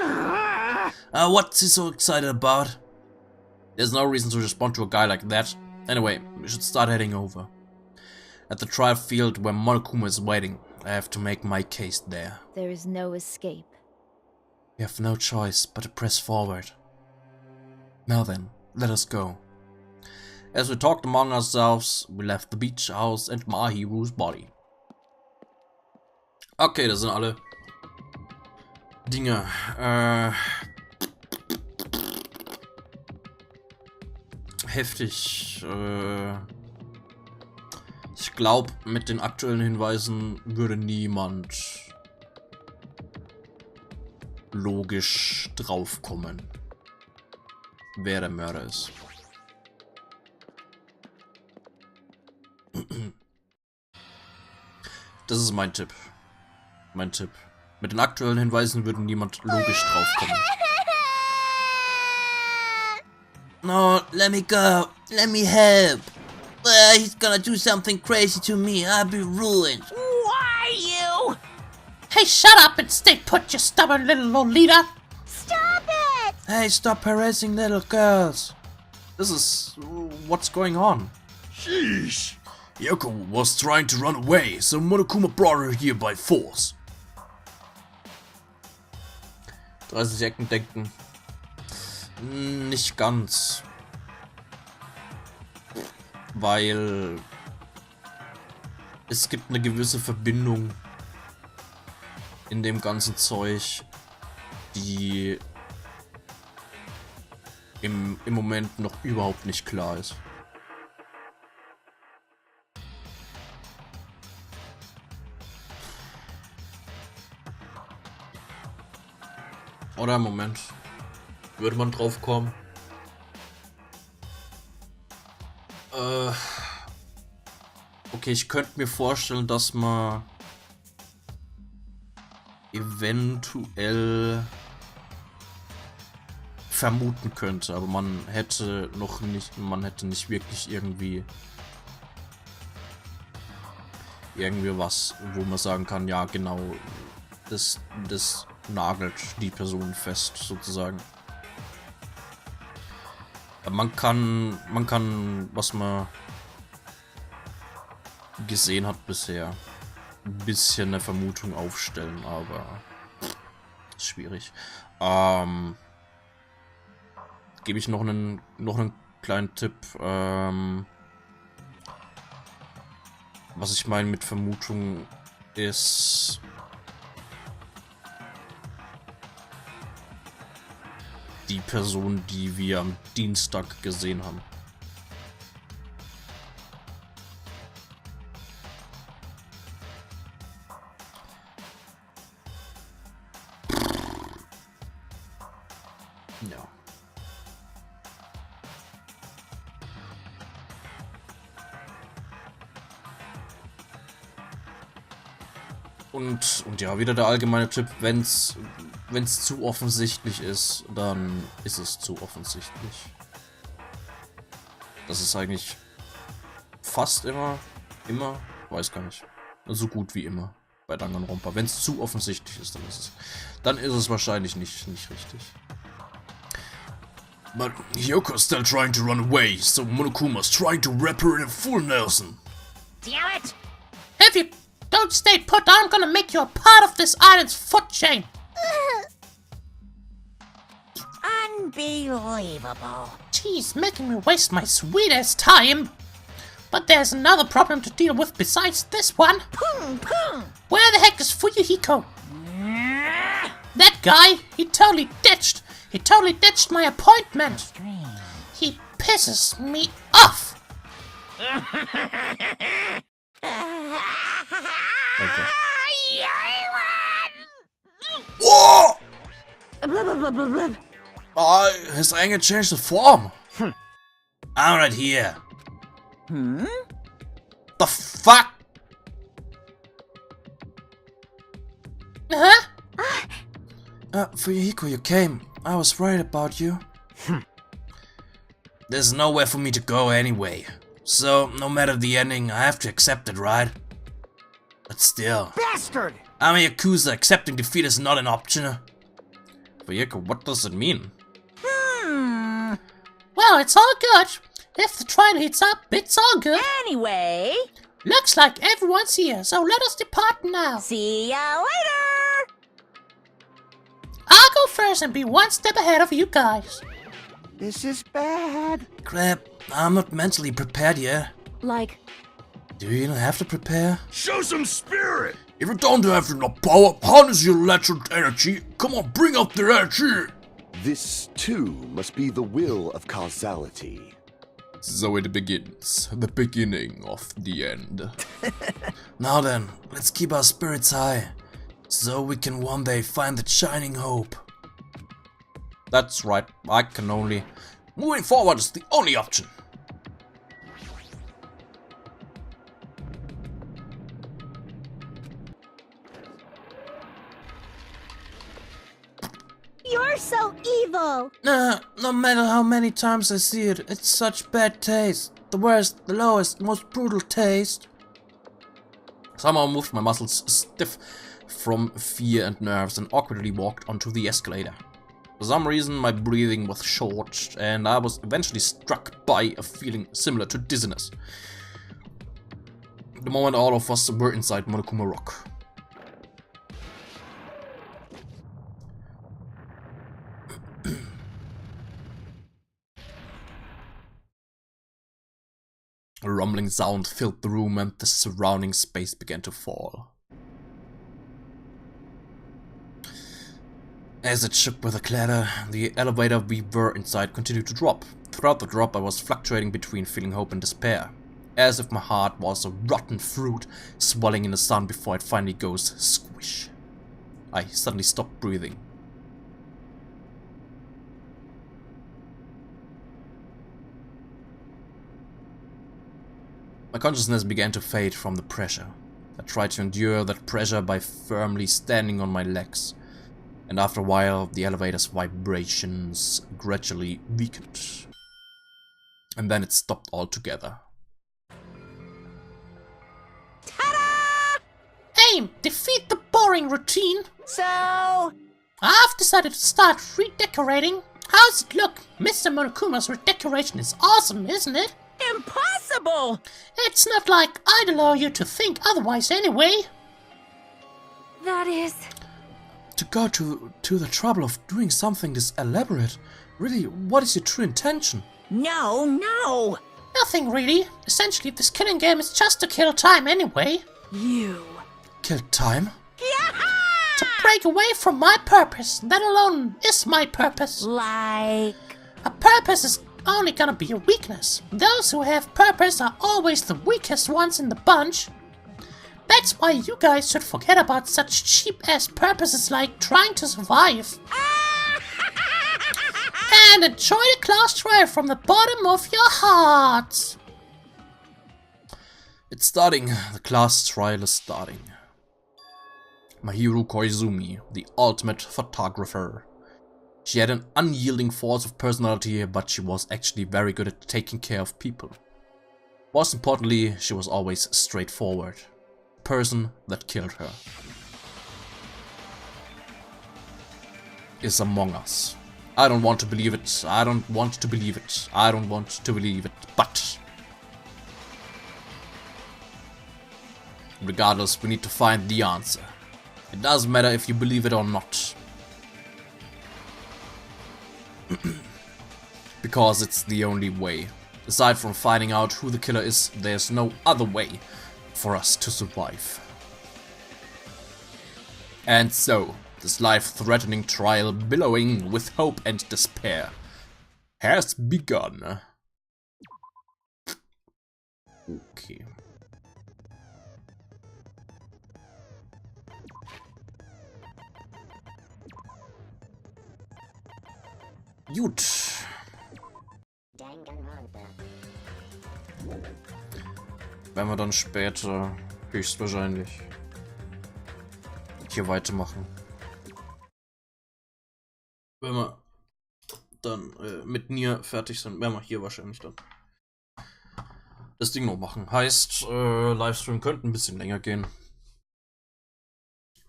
What's he so excited about? There's no reason to respond to a guy like that. Anyway, we should start heading over. At the trial field where Monokuma is waiting, I have to make my case there. There is no escape. We have no choice but to press forward. Now then, let us go. As we talked among ourselves, we left the beach house and Mahiru's body. Okay, das sind alle Dinge. Heftig. Ich glaube, mit den aktuellen Hinweisen würde niemand logisch draufkommen, wer der Mörder ist. Das ist mein Tipp. Mein Tipp. Mit den aktuellen Hinweisen würde niemand logisch draufkommen. No, let me go. Let me help. He's gonna do something crazy to me. I'll be ruined. Why you? Hey, shut up and stay put, you stubborn little Lolita! Stop it! Hey, stop harassing little girls. This is what's going on. Sheesh. Yoko was trying to run away, so Monokuma brought her here by force. 30 Ecken denken. Nicht ganz. Weil es gibt eine gewisse Verbindung in dem ganzen Zeug, die im Moment noch überhaupt nicht klar ist. Oder Moment, würde man drauf kommen? Okay, ich könnte mir vorstellen, dass man eventuell vermuten könnte, aber man hätte nicht wirklich irgendwie was, wo man sagen kann, ja genau, das nagelt die Person fest, sozusagen. Man kann, was man gesehen hat bisher. Ein bisschen eine Vermutung aufstellen, aber ist schwierig. Gebe ich noch einen kleinen Tipp. Was ich meine mit Vermutung ist... die Person, die wir am Dienstag gesehen haben. Ja. Und ja, wieder der allgemeine Tipp, wenn's zu offensichtlich ist, dann ist es zu offensichtlich. Das ist eigentlich fast immer, weiß gar nicht, so gut wie immer bei Danganronpa. Wenn es zu offensichtlich ist, dann ist es wahrscheinlich nicht richtig. But Hyoko's still trying to run away, so Monokuma's trying to wrap her in a full Nelson. Damn it! If you don't stay put, I'm gonna make you a part of this island's foot chain. Unbelievable. Geez, making me waste my sweet-ass time. But there's another problem to deal with besides this one. Where the heck is Fuyuhiko? That guy, he totally ditched my appointment. He pisses me off. Okay. Whoa! His anger changed the form. I'm right here. The fuck? Huh? Fuyuhiko, you came. I was worried about you. There's nowhere for me to go anyway. So, no matter the ending, I have to accept it, right? But still. Bastard! I'm a Yakuza, accepting defeat is not an option. Fuyuhiko, what does it mean? Well, it's all good. If the train heats up, it's all good. Anyway, Looks like everyone's here, so let us depart now. see ya later! I'll go first and be one step ahead of you guys. This is bad. Crap, I'm not mentally prepared yet. Like, Do you even have to prepare? Show some spirit. If you don't have enough power, harness your latent energy. Come on, bring out the energy. This, too, must be the will of causality. So it begins. The beginning of the end. Now then, let's keep our spirits high, so we can one day find that shining hope. That's right, I can only... Moving forward is the only option. you're so evil! No matter how many times I see it, it's such bad taste. The worst, the lowest, most brutal taste. Somehow moved my muscles stiff from fear and nerves and awkwardly walked onto the escalator. For some reason my breathing was short and I was eventually struck by a feeling similar to dizziness. The moment all of us were inside Monokuma Rock. A rumbling sound filled the room and the surrounding space began to fall. As it shook with a clatter, the elevator we were inside continued to drop. Throughout the drop I was fluctuating between feeling hope and despair, as if my heart was a rotten fruit swelling in the sun before it finally goes squish. I suddenly stopped breathing. My consciousness began to fade from the pressure. I tried to endure that pressure by firmly standing on my legs, and after a while the elevator's vibrations gradually weakened. And then it stopped altogether. Aim! Defeat the boring routine! So, I've decided to start redecorating. How's it look? Mr. Monokuma's redecoration is awesome, isn't it? do Impossible! It's not like I'd allow you to think otherwise anyway. That is... To go to the trouble of doing something this elaborate. Really, what is your true intention? No. Nothing really. Essentially, this killing game is just to kill time anyway. You. Kill time? To break away from my purpose. That alone is my purpose. Like... A purpose is only gonna be a weakness. Those who have purpose are always the weakest ones in the bunch. That's why you guys should forget about such cheap-ass purposes like trying to survive. And enjoy the class trial from the bottom of your hearts. It's starting. The class trial is starting. Mahiru Koizumi, the ultimate photographer. She had an unyielding force of personality, but she was actually very good at taking care of people. Most importantly, she was always straightforward. The person that killed her is among us. I don't want to believe it. I don't want to believe it. I don't want to believe it. But regardless, we need to find the answer. It doesn't matter if you believe it or not. Because it's the only way. Aside from finding out who the killer is, there's no other way for us to survive. And so, this life-threatening trial, billowing with hope and despair, has begun. Okay. Gut. Danganronpa. Werden wir dann später höchstwahrscheinlich hier weitermachen. Wenn wir dann mit Nier fertig sind, werden wir hier wahrscheinlich dann das Ding noch machen. Heißt, Livestream könnte ein bisschen länger gehen.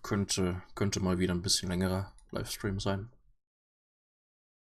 Könnte mal wieder ein bisschen längerer Livestream sein.